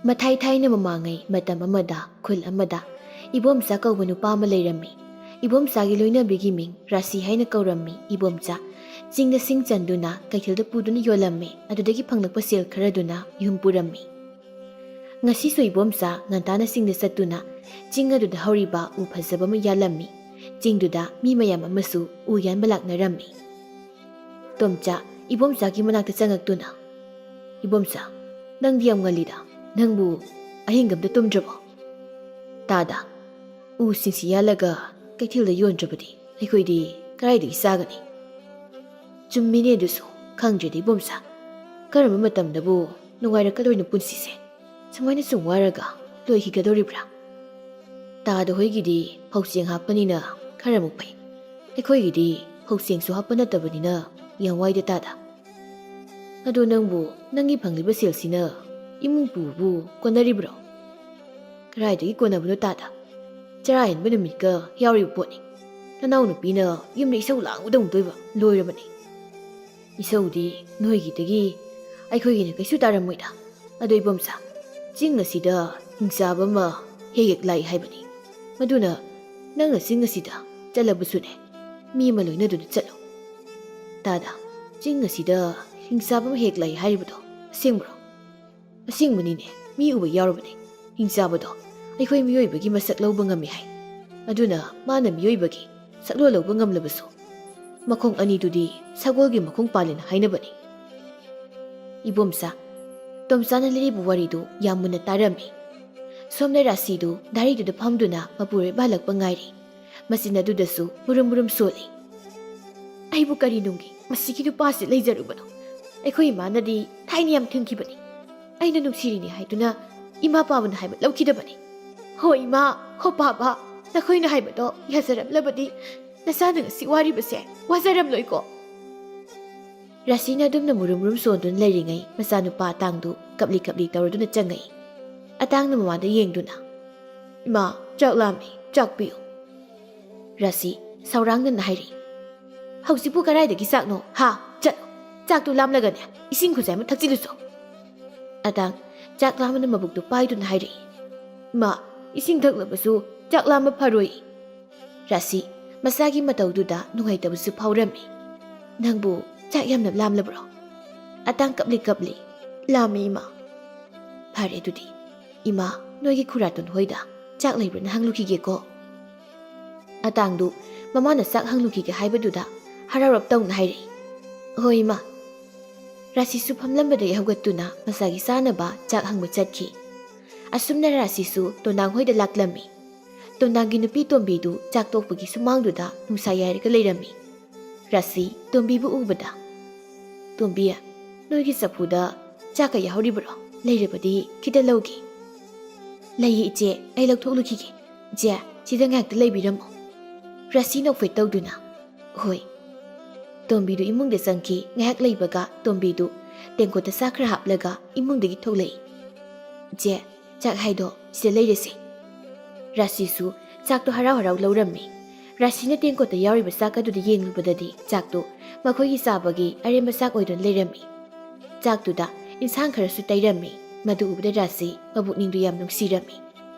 ꯃꯊꯥꯏ ꯊꯥꯏꯅ ꯃꯃꯥꯡꯉꯩ ꯃꯇꯝ ꯑꯃꯗ ꯈꯨꯜ ꯑꯃꯗ ꯏꯕꯣꯝꯆꯥ ꯀꯧꯕ ꯅꯨꯄꯥ ꯑꯃ ꯂꯩꯔꯝꯃꯤ꯫ ꯏꯕꯣꯝꯆꯥꯒꯤ ꯂꯣꯏꯅꯕꯤꯒꯤ ꯃꯤꯡ ꯔꯥꯁꯤ ꯍꯥꯏꯅ ꯀꯧꯔꯝꯃꯤ꯫ ꯏꯕꯣꯝꯆꯥ ꯆꯤꯡꯗ ꯁꯤꯡ ꯆꯟꯗꯨꯅ ꯀꯩꯊꯦꯜꯗ ꯄꯨꯗꯨꯅ ꯌꯣꯜꯂꯝꯃꯤ꯫ ꯑꯗꯨꯗꯒꯤ ꯐꯪꯂꯛꯄ ꯁꯦꯜ ꯈꯔꯗꯨꯅ ꯌꯨꯝ ꯄꯨꯔꯝꯃꯤ꯫ ꯉꯁꯤꯁꯨ ꯏꯕꯣꯝꯆꯥ ꯉꯟꯇꯥꯅ ꯆꯤꯡꯗ ꯆꯠꯇꯨꯅ ꯆꯤꯡ ꯑꯗꯨꯗ ꯍꯧꯔꯤꯕ ꯎ ꯐꯖꯕ ꯑꯃ ꯌꯥꯜꯂꯝꯃꯤ꯫ ꯆꯤꯡꯗꯨꯗ ꯃꯤ ꯃꯌꯥꯝ ꯑꯃꯁꯨ ꯎ ꯌꯥꯟꯕ ꯂꯥꯛꯅꯔꯝꯃꯤ꯫ ꯇꯣꯝꯆꯥ ꯏꯕꯣꯝꯆꯥꯒꯤ ꯃꯅꯥꯛꯇ ꯆꯪꯉꯛꯇꯨꯅ, "ꯏꯕꯣꯝꯆꯥ, ꯅꯪꯗꯤ ꯌꯥꯝ ꯉꯜꯂꯤꯗ. ꯅꯪꯕꯨ ꯑꯍꯤꯡꯒ ꯑꯝꯇ ꯇꯨꯝꯗ꯭ꯔꯕꯣ? ꯇꯥꯗ, ꯎꯁꯤꯡꯁꯤ ꯌꯥꯜꯂꯒ ꯀꯩꯊꯦꯜꯗ ꯌꯣꯟꯗ꯭ꯔꯕꯗꯤ ꯑꯩꯈꯣꯏꯗꯤ ꯀꯗꯥꯏꯗꯒꯤ ꯆꯥꯒꯅꯤ?" "ꯆꯨꯝꯃꯤꯅꯦ ꯑꯗꯨꯁꯨ. ꯈꯪꯗ꯭ꯔꯦꯗ ꯏꯕꯣꯝꯆꯥ. ꯀꯔꯝꯕ ꯃꯇꯝꯗꯕꯨ ꯅꯨꯡꯉꯥꯏꯔꯛꯀꯗꯣꯏꯅꯣ ꯄꯨꯟꯁꯤꯁꯦ? ꯁꯨꯃꯥꯏꯅ ꯁꯨꯝ ꯋꯥꯔꯒ ꯂꯣꯏꯈꯤꯒꯗꯧꯔꯤꯕ꯭ꯔꯥ? ꯇꯥꯗ ꯍꯣꯏꯒꯤꯗꯤ ꯐꯧꯆꯦꯡ ꯍꯥꯞꯄꯅꯤꯅ ꯈꯔꯃꯨꯛ ꯐꯩ. ꯑꯩꯈꯣꯏꯒꯤꯗꯤ ꯐꯧꯆꯦꯡꯁꯨ ꯍꯥꯞꯄ ꯅꯠꯇꯕꯅꯤꯅ ꯌꯥꯝ ꯋꯥꯏꯗ ꯇꯥꯗ. ꯑꯗꯣ ꯅꯪꯕꯨ ꯅꯪꯒꯤ ꯐꯪꯂꯤꯕ ꯁꯦꯜꯁꯤꯅ ꯏꯃꯨꯡ ꯄꯨꯕꯕꯨ ꯀꯣꯟꯅꯔꯤꯕ꯭ꯔꯣ?" "ꯀꯗꯥꯏꯗꯒꯤ ꯀꯣꯟꯅꯕꯅꯣ ꯇꯥꯗ. ꯆꯔꯥ ꯍꯦꯟꯕ ꯅꯨꯃꯤꯠꯀ ꯌꯥꯎꯔꯤꯕ ꯄꯣꯠꯅꯤ. ꯅꯅꯥꯎ ꯅꯨꯄꯤꯅ ꯌꯨꯝꯗ ꯏꯁꯧ ꯂꯥꯡꯕꯗꯧꯅ ꯇꯣꯏꯕ ꯂꯣꯏꯔꯕꯅꯤ." "ꯏꯁꯧꯗꯤ ꯅꯣꯏꯒꯤꯗꯒꯤ ꯑꯩꯈꯣꯏꯒꯤꯅ ꯀꯩꯁꯨ ꯇꯥꯔꯝꯃꯣꯏꯗ. ꯑꯗꯣ ꯏꯕꯣꯝꯆꯥ, ꯆꯤꯡ ꯑꯁꯤꯗ ꯍꯤꯡꯆꯥꯕ ꯑꯃ ꯍꯦꯛ ꯍꯦꯛ ꯂꯥꯛꯏ ꯍꯥꯏꯕꯅꯤ. ꯃꯗꯨꯅ ꯅꯪꯅ ꯆꯤꯡ ꯑꯁꯤꯗ ꯆꯠꯂꯕꯁꯨꯅꯦ, ꯃꯤ ꯑꯃ ꯂꯣꯏꯅꯗꯨꯅ ꯆꯠꯂꯨ." "ꯇꯥꯗ, ꯆꯤꯡ ꯑꯁꯤꯗ ꯍꯤꯡꯆꯥꯕ ꯑꯃ ꯍꯦꯛ ꯂꯥꯛꯏ ꯍꯥꯏꯔꯤꯕꯗꯣ ꯑꯁꯦꯡꯕ꯭ꯔꯣ?" "ꯑꯁꯦꯡꯕꯅꯤꯅꯦ. ꯃꯤ ꯎꯕ ꯌꯥꯎꯔꯕꯅꯤ. ꯍꯤꯡꯆꯥꯕꯗꯣ ꯑꯩꯈꯣꯏ ꯃꯤꯑꯣꯏꯕꯒꯤ ꯃꯁꯛ ꯂꯧꯕ ꯉꯝꯃꯤ ꯍꯥꯏ꯫ ꯑꯗꯨꯅ ꯃꯥꯅ ꯃꯤꯑꯣꯏꯕꯒꯤ ꯁꯛꯂꯣꯟ ꯂꯧꯕ ꯉꯝꯂꯕꯁꯨ ꯃꯈꯣꯡ ꯑꯅꯤꯗꯨꯗꯤ ꯁꯒꯣꯜꯒꯤ ꯃꯈꯣꯡ ꯄꯥꯜꯂꯦꯅ ꯍꯥꯏꯅꯕꯅꯤ." ꯏꯕꯣꯝꯆꯥ, ꯇꯣꯝꯆꯥꯅ ꯂꯤꯔꯤꯕ ꯋꯥꯔꯤꯗꯨ ꯌꯥꯝ ꯃꯨꯟꯅ ꯇꯥꯔꯝꯃꯤ꯫ ꯁꯣꯝꯅ ꯔꯥꯁꯤꯗꯨ ꯗꯥꯏꯔꯤꯗꯨꯗ ꯐꯝꯗꯨꯅ ꯃꯄꯨꯔꯣꯏꯕ ꯍꯜꯂꯛꯄ ꯉꯥꯏꯔꯤ꯫ ꯃꯆꯤꯟ ꯑꯗꯨꯗꯁꯨ ꯃꯨꯔꯨꯝ ꯃꯨꯔꯨꯝ ꯁꯣꯜꯂꯤ꯫ "ꯑꯩꯕꯨ ꯀꯔꯤꯅꯨꯡꯒꯤ ꯃꯁꯤꯒꯤ ꯅꯨꯄꯥꯁꯤ ꯂꯩꯖꯔꯨꯕꯅꯣ? ꯑꯩꯈꯣꯏ ꯏꯃꯥꯅꯗꯤ ꯊꯥꯏꯅ ꯌꯥꯝ ꯊꯤꯡꯈꯤꯕꯅꯤ. ꯑꯩꯅ ꯅꯨꯡꯁꯤꯔꯤꯅꯤ ꯍꯥꯏꯗꯨꯅ ꯏꯃꯥ ꯄꯥꯕꯅ ꯍꯥꯏꯕ ꯂꯧꯈꯤꯗꯕꯅꯤ. ꯍꯣ ꯏꯃꯥ, ꯍꯣ ꯄꯥꯕ, ꯅꯈꯣꯏꯅ ꯍꯥꯏꯕꯗꯣ ꯌꯥꯖꯔꯝꯂꯕꯗꯤ ꯅꯆꯥꯅ ꯉꯁꯤ ꯋꯥꯔꯤꯕꯁꯦ ꯋꯥꯖꯔꯝꯂꯣꯏꯀꯣ." ꯔꯥꯁꯤꯅ ꯑꯗꯨꯝꯅ ꯃꯨꯔꯨꯝ ꯃꯨꯔꯨꯝ ꯁꯣꯟꯗꯨꯅ ꯂꯩꯔꯤꯉꯩ ꯃꯆꯥꯅꯨꯄꯥ ꯑꯇꯥꯡꯗꯨ ꯀꯞꯂꯤ ꯀꯞꯂꯤ ꯇꯧꯔꯗꯨꯅ ꯆꯪꯉꯛꯏ꯫ ꯑꯇꯥꯡꯅ ꯃꯃꯥꯗ ꯌꯦꯡꯗꯨꯅ, "ꯏꯃꯥ, ꯆꯥꯛ ꯂꯥꯝꯃꯤ, ꯆꯥꯛ ꯄꯤꯌꯨ." ꯔꯥꯁꯤ ꯁꯥꯎꯔꯥꯡꯅꯅ ꯍꯥꯏꯔꯤ, "ꯍꯧꯖꯤꯛꯄꯨ ꯀꯗꯥꯏꯗꯒꯤ ꯆꯥꯛꯅꯣ? ꯍꯥ, ꯆꯠꯂꯣ. ꯆꯥꯛꯇꯨ ꯂꯥꯝꯂꯒꯅꯦ ꯏꯁꯤꯡ ꯈꯨꯖꯥꯏ ꯑꯃ ꯊꯛꯆꯤꯜꯂꯨꯆꯣ." ꯑꯇꯥꯡ ꯆꯥꯛ ꯂꯥꯝꯕꯅ ꯃꯕꯨꯛꯇꯨ ꯄꯥꯏꯗꯨꯅ ꯍꯥꯏꯔꯛꯏ, "ꯏꯃꯥ, ꯏꯁꯤꯡ ꯊꯛꯂꯕꯁꯨ ꯆꯥꯛ ꯂꯥꯝꯕ ꯐꯔꯣꯏ." ꯔꯥꯁꯤ ꯃꯆꯥꯒꯤ ꯃꯇꯧꯗꯨꯗ ꯅꯨꯡꯉꯥꯏꯇꯕꯁꯨ ꯐꯥꯎꯔꯝꯃꯤ꯫ "ꯅꯪꯕꯨ ꯆꯥꯛ ꯌꯥꯝꯅ ꯂꯥꯝꯂꯕ꯭ꯔꯣ?" ꯑꯇꯥꯡ ꯀꯞꯂꯤ ꯀꯞꯂꯤ, "ꯂꯥꯝꯃꯤ ꯏꯃꯥ." "ꯐꯔꯦ ꯑꯗꯨꯗꯤ. ꯏꯃꯥ, ꯅꯣꯏꯒꯤ ꯈꯨꯔꯥꯇꯣꯟ ꯍꯣꯏꯗ ꯆꯥꯛ ꯂꯩꯕ꯭ꯔꯅ ꯍꯪꯂꯨꯈꯤꯒꯦꯀꯣ." ꯑꯇꯥꯡꯗꯨ ꯃꯃꯥꯅ ꯆꯥꯛ ꯍꯪꯂꯨꯈꯤꯒꯦ ꯍꯥꯏꯕꯗꯨꯗ ꯍꯔꯥꯎꯔꯞ ꯇꯧꯅ ꯍꯥꯏꯔꯛꯏ, "ꯍꯣꯏ ꯏꯃꯥ." ꯔꯥꯁꯤꯁꯨ ꯐꯝꯂꯝꯕꯗꯒꯤ ꯍꯧꯒꯠꯇꯨꯅ ꯃꯆꯥꯒꯤ ꯆꯥꯅꯕ ꯆꯥꯛ ꯍꯪꯕ ꯆꯠꯈꯤ꯫ ꯑꯁꯨꯝꯅ ꯔꯥꯁꯤꯁꯨ ꯇꯣꯟꯗꯥꯡ ꯍꯣꯏꯗ ꯂꯥꯛꯂꯝꯃꯤ꯫ ꯇꯣꯟꯗꯥꯡꯒꯤ ꯅꯨꯄꯤ ꯇꯣꯝꯕꯤꯗꯨ ꯆꯥꯛ ꯇꯣꯛꯄꯒꯤ ꯁꯨꯃꯥꯡꯗꯨꯗ ꯅꯨꯡꯁꯥ ꯌꯥꯏꯔꯒ ꯂꯩꯔꯝꯃꯤ꯫ ꯔꯥꯁꯤ ꯇꯣꯝꯕꯤꯕꯨ ꯎꯕꯗ, "ꯇꯣꯝꯕꯤ, ꯅꯣꯏꯒꯤ ꯆꯐꯨꯗ ꯆꯥꯛꯀ ꯌꯥꯎꯔꯤꯕ꯭ꯔꯣ? ꯂꯩꯔꯕꯗꯤ ꯈꯤꯇ ꯂꯧꯒꯦ." "ꯂꯩꯌꯦ ꯏꯆꯦ, ꯑꯩ ꯂꯧꯊꯣꯛꯂꯨꯈꯤꯒꯦ. ꯏꯆꯦ, ꯁꯤꯗ ꯉꯥꯏꯍꯥꯛꯇ ꯂꯩꯕꯤꯔꯝꯃꯣ." ꯔꯥꯁꯤ ꯅꯣꯛꯐꯦꯠ ꯇꯧꯗꯨꯅ, "ꯍꯣꯏ." ꯇꯣꯝꯕꯤꯗꯨ ꯏꯃꯨꯡꯗ ꯆꯪꯈꯤ꯫ ꯉꯥꯏꯍꯥꯛ ꯂꯩꯕꯒ ꯇꯣꯝꯕꯤꯗꯨ ꯇꯦꯡꯀꯣꯠꯇ ꯆꯥꯛ ꯈꯔ ꯍꯥꯞꯂꯒ ꯏꯃꯨꯡꯗꯒꯤ ꯊꯣꯛꯂꯛꯏ꯫ "ꯏꯆꯦ, ꯆꯥꯛ ꯍꯥꯏꯗꯣ ꯁꯤꯗ ꯂꯩꯔꯁꯤ." ꯔꯥꯁꯤꯁꯨ ꯆꯥꯛꯇꯣ ꯍꯔꯥꯎ ꯍꯔꯥꯎ ꯂꯧꯔꯝꯃꯤ꯫ ꯔꯥꯁꯤꯅ ꯇꯦꯡꯀꯣꯠꯇ ꯌꯥꯎꯔꯤꯕ ꯆꯥꯛ ꯑꯗꯨꯗ ꯌꯦꯡꯂꯨꯕꯗꯗꯤ ꯆꯥꯛꯇꯨ ꯃꯈꯣꯏꯒꯤ ꯆꯥꯕꯒꯤ ꯑꯔꯦꯝꯕ ꯆꯥꯛ ꯑꯣꯏꯗꯨꯅ ꯂꯩꯔꯝꯃꯤ꯫ ꯆꯥꯛꯇꯨꯗ ꯏꯟꯁꯥꯡ ꯈꯔꯁꯨ ꯇꯩꯔꯝꯃꯤ꯫ ꯃꯗꯨ ꯎꯕꯗ ꯔꯥꯁꯤ ꯃꯕꯨꯛꯅꯤꯡꯗꯨ ꯌꯥꯝ ꯅꯨꯡꯁꯤꯔꯝꯃꯤ꯫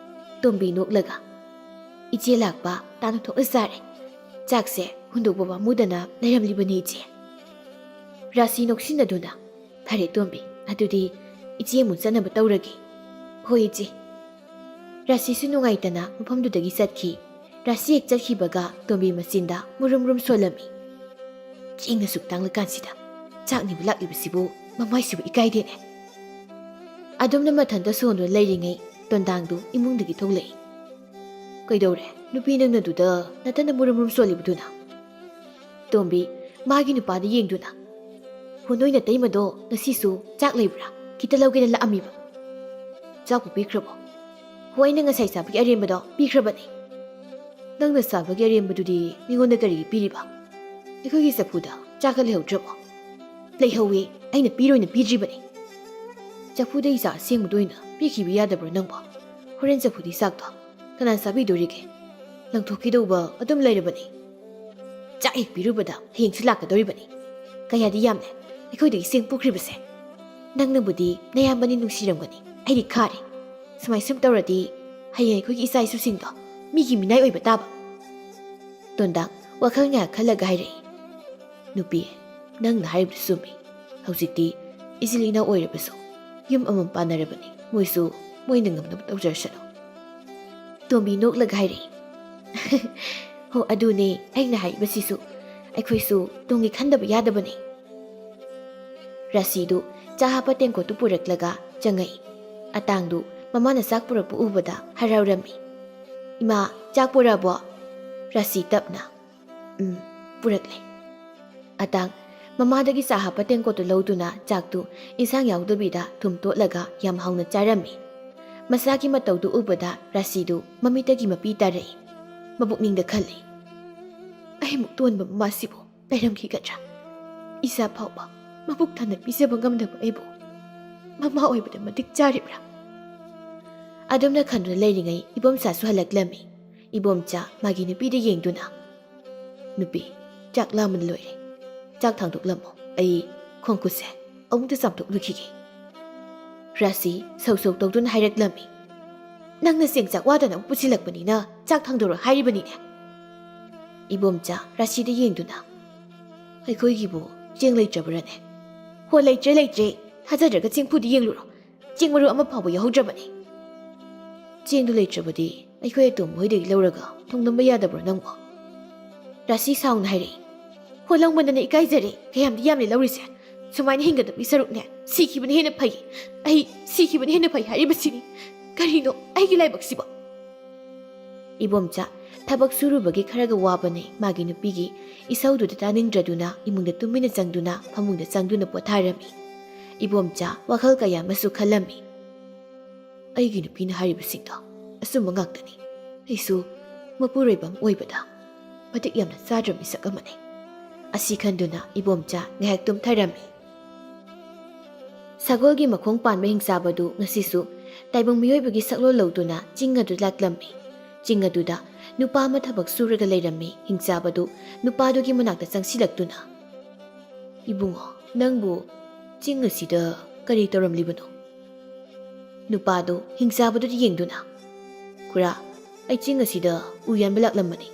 ꯇꯣꯝꯕꯤ ꯅꯣꯛꯂꯒ, "ꯏꯆꯦ ꯂꯥꯛꯄ ꯇꯥꯅ ꯊꯣꯛꯅ ꯆꯥꯔꯦ. ꯆꯥꯛꯁꯦ ꯍꯨꯟꯗꯣꯛꯄ ꯄꯥꯝꯃꯨꯗꯅ ꯂꯩꯔꯝꯂꯤꯕꯅꯤ ꯏꯆꯦ." ꯔꯥꯁꯤ ꯅꯣꯛꯁꯤꯟꯅꯗꯨꯅ, "ꯐꯔꯦ ꯇꯣꯝꯕꯤ, ꯑꯗꯨꯗꯤ ꯏꯆꯦ ꯑꯃꯨꯛ ꯆꯠꯅꯕ ꯇꯧꯔꯒꯦ." "ꯍꯣꯏ ꯏꯆꯦ." ꯔꯥꯁꯤꯁꯨ ꯅꯨꯡꯉꯥꯏꯇꯅ ꯃꯐꯝꯗꯨꯗꯒꯤ ꯆꯠꯈꯤ꯫ ꯔꯥꯁꯤ ꯍꯦꯛ ꯆꯠꯈꯤꯕꯒ ꯇꯣꯝꯕꯤ ꯃꯆꯤꯟꯗ ꯃꯨꯔꯨꯝ ꯃꯨꯔꯨꯝ ꯁꯣꯜꯂꯝꯃꯤ꯫ "ꯆꯦꯡꯅ ꯁꯨꯛ ꯇꯥꯡꯂꯀꯥꯟꯁꯤꯗ ꯆꯥꯛꯅꯤꯕ ꯂꯥꯛꯂꯤꯕꯁꯤꯕꯨ ꯃꯃꯥꯏꯁꯤꯕꯨ ꯏꯀꯥꯏꯗꯦꯅꯦ." ꯑꯗꯨꯝꯅ ꯃꯊꯟꯇ ꯁꯣꯟꯗꯨꯅ ꯂꯩꯔꯤꯉꯩ ꯇꯣꯟꯗꯥꯡꯗꯨ ꯏꯃꯨꯡꯗꯒꯤ ꯊꯣꯛꯂꯛꯏ꯫ "ꯀꯩꯗꯧꯔꯦ? ꯅꯨꯄꯤ ꯅꯪꯅꯗꯨꯗ ꯅꯊꯟꯗ ꯃꯨꯔꯨꯝ ꯃꯨꯔꯨꯝ ꯁꯣꯜꯂꯤꯕꯗꯨꯅ?" ꯇꯣꯝꯕꯤ ꯃꯥꯒꯤ ꯅꯨꯄꯥꯗ ꯌꯦꯡꯗꯨꯅ, "ꯍꯣ, ꯅꯣꯏ ꯅꯇꯩꯃꯗꯣ ꯉꯁꯤꯁꯨ ꯆꯥꯛ ꯂꯩꯕ꯭ꯔꯥ? ꯈꯤꯇ ꯂꯧꯒꯦꯅ ꯂꯥꯛꯑꯝꯃꯤꯕ." "ꯆꯥꯛꯄꯨ ꯄꯤꯈ꯭ꯔꯕꯣ?" "ꯍꯣ, ꯑꯩꯅ ꯉꯁꯥꯏ ꯆꯥꯕꯒꯤ ꯑꯔꯦꯝꯕꯗꯣ ꯄꯤꯈ꯭ꯔꯕꯅꯤ." "ꯅꯪꯅ ꯆꯥꯕꯒꯤ ꯑꯔꯦꯝꯕꯗꯨꯗꯤ ꯃꯤꯉꯣꯟꯗ ꯀꯔꯤꯒꯤ ꯄꯤꯔꯤꯕ? ꯑꯩꯈꯣꯏꯒꯤ ꯆꯐꯨꯗ ꯆꯥꯛꯀ ꯂꯩꯍꯧꯗ꯭ꯔꯕꯣ?" "ꯂꯩꯍꯧꯋꯦ. ꯑꯩꯅ ꯄꯤꯔꯣꯏꯅ ꯄꯤꯗ꯭ꯔꯤꯕꯅꯤ." "ꯆꯐꯨꯗꯒꯤ ꯆꯥꯛ ꯑꯁꯦꯡꯕꯗꯣ ꯑꯣꯏꯅ ꯄꯤꯈꯤꯕ ꯌꯥꯗꯕ꯭ꯔꯣ ꯅꯪꯕꯣ? ꯍꯣꯔꯦꯟ ꯆꯐꯨꯗꯤ ꯆꯥꯛꯇꯣ ꯀꯅꯥ ꯆꯥꯕꯤꯗꯣꯔꯤꯒꯦ? ꯂꯪꯊꯣꯛꯈꯤꯗꯧꯕ ꯑꯗꯨꯝ ꯂꯩꯔꯕꯅꯤ. ꯆꯥꯛ ꯍꯦꯛ ꯄꯤꯔꯨꯕꯗ ꯍꯌꯦꯡꯁꯨ ꯂꯥꯛꯀꯗꯧꯔꯤꯕꯅꯤ. ꯀꯌꯥꯗꯤ ꯌꯥꯝꯂꯦ ꯑꯩꯈꯣꯏꯗꯒꯤ ꯆꯦꯡ ꯄꯨꯈ꯭ꯔꯤꯕꯁꯦ. ꯅꯪꯅꯕꯨꯗꯤ ꯅꯌꯥꯝꯕꯅꯤ ꯅꯨꯡꯁꯤꯔꯝꯒꯅꯤ. ꯑꯩꯗꯤ ꯈꯥꯔꯦ. ꯁꯨꯃꯥꯏ ꯁꯨꯝ ꯇꯧꯔꯗꯤ ꯍꯌꯦꯡ ꯑꯩꯈꯣꯏꯒꯤ ꯏꯆꯥ ꯏꯁꯨꯁꯤꯡꯗꯣ ꯃꯤꯒꯤ ꯃꯤꯅꯥꯏ ꯑꯣꯏꯕ ꯇꯥꯕ꯫ ꯇꯣꯟꯗꯥꯡ ꯋꯥꯈꯜ ꯉꯥꯏꯍꯥꯛ ꯈꯜꯂꯒ ꯍꯥꯏꯔꯛꯏ, ꯅꯨꯄꯤ, ꯅꯪꯅ ꯍꯥꯏꯔꯤꯕꯗꯨ ꯆꯨꯝꯃꯤ꯫ ꯍꯧꯖꯤꯛꯇꯤ ꯏꯆꯤꯜ ꯏꯅꯥꯎ ꯑꯣꯏꯔꯕꯁꯨ ꯌꯨꯝ ꯑꯃꯃꯝ ꯄꯥꯟꯅꯔꯕꯅꯤ, ꯃꯣꯏꯁꯨ ꯃꯣꯏꯅ ꯉꯝꯅꯕ ꯇꯧꯖꯔꯁꯅꯨ꯫ ꯇꯣꯝꯕꯤ ꯅꯣꯛꯂꯒ ꯍꯥꯏꯔꯛꯏ, ꯍꯣ ꯑꯗꯨꯅꯦ ꯑꯩꯅ ꯍꯥꯏꯔꯤꯕꯁꯤꯁꯨ, ꯑꯩꯈꯣꯏꯁꯨ ꯇꯨꯡꯒꯤ ꯈꯟꯗꯕ ꯌꯥꯗꯕꯅꯤ꯫ ꯔꯥꯁꯤꯗꯨ ꯆꯥ ꯍꯥꯞꯄ ꯇꯦꯡꯀꯣꯠꯇꯨ ꯄꯨꯔꯛꯂꯒ ꯆꯪꯉꯛꯏ꯫ ꯑꯇꯥꯡꯗꯨ ꯃꯃꯥꯅ ꯆꯥꯛ ꯄꯨꯔꯛꯄ ꯎꯕꯗ ꯍꯔꯥꯎꯔꯝꯃꯤ꯫ ꯏꯃꯥ, ꯆꯥꯛ ꯄꯨꯔꯛꯑꯕꯣ? ꯔꯥꯁꯤ ꯇꯞꯅ, ꯄꯨꯔꯛꯂꯦ꯫ ꯑꯇꯥꯡ ꯃꯃꯥꯗꯒꯤ ꯆꯥ ꯍꯥꯞꯄ ꯇꯦꯡꯀꯣꯠꯇꯨ ꯂꯧꯗꯨꯅ ꯆꯥꯛꯇꯨ ꯏꯟꯁꯥꯡ ꯌꯥꯎꯗꯕꯤꯗ ꯊꯨꯝ ꯇꯣꯠꯂꯒ ꯌꯥꯝ ꯍꯥꯎꯅ ꯆꯥꯔꯝꯃꯤ꯫ ꯃꯆꯥꯒꯤ ꯃꯇꯧꯗꯨ ꯎꯕꯗ ꯔꯥꯁꯤꯗꯨ ꯃꯃꯤꯠꯇꯒꯤ ꯃꯄꯤ ꯇꯥꯔꯛꯏ꯫ ꯃꯕꯨꯛꯅꯤꯡꯗ ꯈꯜꯂꯤ, ꯑꯩꯃꯨꯛ ꯇꯣꯟꯕ ꯃꯃꯥꯁꯤꯕꯨ ꯂꯩꯔꯝꯈꯤꯒꯗ꯭ꯔꯥ? ꯏꯆꯥ ꯐꯥꯎꯕ ꯃꯕꯨꯛ ꯊꯟꯅ ꯄꯤꯖꯕ ꯉꯝꯗꯕ ꯑꯩꯕꯨ ꯃꯃꯥ ꯑꯣꯏꯕꯗ ꯃꯇꯤꯛ ꯆꯥꯔꯤꯕ꯭ꯔꯥ? ꯑꯗꯨꯝꯅ ꯈꯟꯗꯨꯅ ꯂꯩꯔꯤꯉꯩ ꯏꯕꯣꯝꯆꯥꯁꯨ ꯍꯜꯂꯛꯂꯝꯃꯤ꯫ ꯏꯕꯣꯝꯆꯥ ꯃꯥꯒꯤ ꯅꯨꯄꯤꯗ ꯌꯦꯡꯗꯨꯅ, ꯅꯨꯄꯤ, ꯆꯥꯛ ꯂꯥꯝꯕꯅ ꯂꯣꯏꯔꯦ, ꯆꯥꯛ ꯊꯥꯡꯗꯣꯛꯂꯝꯃꯣ, ꯑꯩ ꯈꯣꯡ ꯈꯨꯠꯁꯦ ꯑꯃꯨꯛꯇ ꯆꯥꯝꯊꯣꯛꯂꯨꯈꯤꯒꯦ꯫ ꯔꯥꯁꯤ ꯁꯧ ꯁꯧ ꯇꯧꯗꯨꯅ ꯍꯥꯏꯔꯛꯂꯝꯃꯤ, ꯅꯪꯅ ꯆꯦꯡ ꯆꯥꯛ ꯋꯥꯗꯅ ꯑꯃꯨꯛ ꯄꯨꯁꯤꯜꯂꯛꯄꯅꯤꯅ ꯆꯥꯛ ꯊꯥꯡꯗꯣꯔꯛ ꯍꯥꯏꯔꯤꯕꯅꯤꯅꯦ꯫ ꯏꯕꯣꯝꯆꯥ ꯔꯥꯁꯤꯗ ꯌꯦꯡꯗꯨꯅ, ꯑꯩꯈꯣꯏꯒꯤꯕꯨ ꯆꯦꯡ ꯂꯩꯇ꯭ꯔꯕ꯭ꯔꯅꯦ? ꯍꯣ, ꯂꯩꯇ꯭ꯔꯦ ꯂꯩꯇ꯭ꯔꯦ, ꯊꯥꯖꯗ꯭ꯔꯒ ꯆꯦꯡꯐꯨꯗꯤ ꯌꯦꯡꯂꯨꯔꯣ, ꯆꯦꯡ ꯃꯔꯨ ꯑꯃ ꯐꯥꯎꯕ ꯌꯥꯎꯍꯧꯗ꯭ꯔꯕꯅꯤ꯫ ꯆꯦꯡꯗꯨ ꯂꯩꯇ꯭ꯔꯕꯗꯤ ꯑꯩꯈꯣꯏ ꯑꯇꯣꯝꯕ ꯍꯣꯏꯗꯒꯤ ꯂꯧꯔꯒ ꯊꯣꯡꯂꯝꯕ ꯌꯥꯗꯕ꯭ꯔꯣ ꯅꯪꯕꯣ? ꯔꯥꯁꯤ ꯁꯥꯎꯅ ꯍꯥꯏꯔꯛꯏ, ꯍꯣ, ꯂꯧꯃꯟꯗꯅ ꯏꯀꯥꯏꯖꯔꯦ, ꯀꯌꯥꯝꯗꯤ ꯌꯥꯝꯅ ꯂꯧꯔꯤꯁꯦ, ꯁꯨꯃꯥꯏꯅ ꯍꯤꯡꯒꯗꯕꯒꯤ ꯁꯔꯨꯛꯅꯦ ꯁꯤꯈꯤꯕꯅ ꯍꯦꯟꯅ ꯐꯩ, ꯑꯩ ꯁꯤꯈꯤꯕꯅ ꯍꯦꯟꯅ ꯐꯩ ꯍꯥꯏꯔꯤꯕꯁꯤꯅꯤ, ꯀꯔꯤꯅꯣ ꯑꯩꯒꯤ ꯂꯥꯏꯕꯛꯁꯤꯕꯣ? ꯏꯕꯣꯝꯆꯥ ꯊꯕꯛ ꯁꯨꯔꯨꯕꯒꯤ ꯈꯔꯒ ꯋꯥꯕꯅꯦ ꯃꯥꯒꯤ ꯅꯨꯄꯤꯒꯤ ꯏꯁꯧꯗꯨꯗ ꯇꯥꯅꯤꯡꯗ꯭ꯔꯗꯨꯅ ꯏꯃꯨꯡꯗ ꯇꯨꯃꯤꯟꯅ ꯆꯪꯗꯨꯅ ꯐꯃꯨꯡꯗ ꯆꯪꯗꯨꯅ ꯄꯣꯊꯥꯔꯝꯃꯤ꯫ ꯏꯕꯣꯝꯆꯥ ꯋꯥꯈꯜ ꯀꯌꯥ ꯑꯃꯁꯨ ꯈꯜꯂꯝꯃꯤ꯫ ꯑꯩꯒꯤ ꯅꯨꯄꯤꯅ ꯍꯥꯏꯔꯤꯕꯁꯤꯡꯗꯣ ꯑꯆꯨꯝꯕ ꯉꯥꯛꯇꯅꯤ, ꯑꯩꯁꯨ ꯃꯄꯨꯔꯣꯏꯕ ꯑꯃ ꯑꯣꯏꯕꯗ ꯃꯇꯤꯛ ꯌꯥꯝꯅ ꯆꯥꯗ꯭ꯔꯕ ꯃꯤꯁꯛ ꯑꯃꯅꯤ꯫ ꯑꯁꯤ ꯈꯟꯗꯨꯅ ꯏꯕꯣꯝꯆꯥ ꯉꯥꯏꯍꯥꯛ ꯇꯨꯝꯊꯔꯝꯃꯤ꯫ ꯁꯒꯣꯜꯒꯤ ꯃꯈꯣꯡ ꯄꯥꯟꯕ ꯍꯤꯡꯆꯥꯕꯗꯨ ꯉꯁꯤꯁꯨ ꯇꯥꯏꯕꯪ ꯃꯤꯑꯣꯏꯕꯒꯤ ꯁꯛꯂꯣꯟ ꯂꯧꯗꯨꯅ ꯆꯤꯡ ꯑꯗꯨ ꯂꯥꯛꯂꯝꯃꯤ꯫ ꯆꯤꯡ ꯑꯗꯨꯗ ꯅꯨꯄꯥ ꯑꯃ ꯊꯕꯛ ꯁꯨꯔꯒ ꯂꯩꯔꯝꯃꯤ꯫ ꯍꯤꯡꯆꯥꯕꯗꯨ ꯅꯨꯄꯥꯗꯨꯒꯤ ꯃꯅꯥꯛꯇ ꯆꯪꯁꯤꯜꯂꯛꯇꯨꯅ, ꯏꯕꯨꯡꯉꯣ, ꯅꯪꯕꯨ ꯆꯤꯡ ꯑꯁꯤꯗ ꯀꯔꯤ ꯇꯧꯔꯝꯂꯤꯕꯅꯣ? ꯅꯨꯄꯥꯗꯨ ꯍꯤꯡꯆꯥꯕꯗꯨꯗ ꯌꯦꯡꯗꯨꯅ, ꯈꯨꯔꯥ, ꯑꯩ ꯆꯤꯡ ꯑꯁꯤꯗ ꯎ ꯌꯥꯟꯕ ꯂꯥꯛꯂꯝꯕꯅꯤ꯫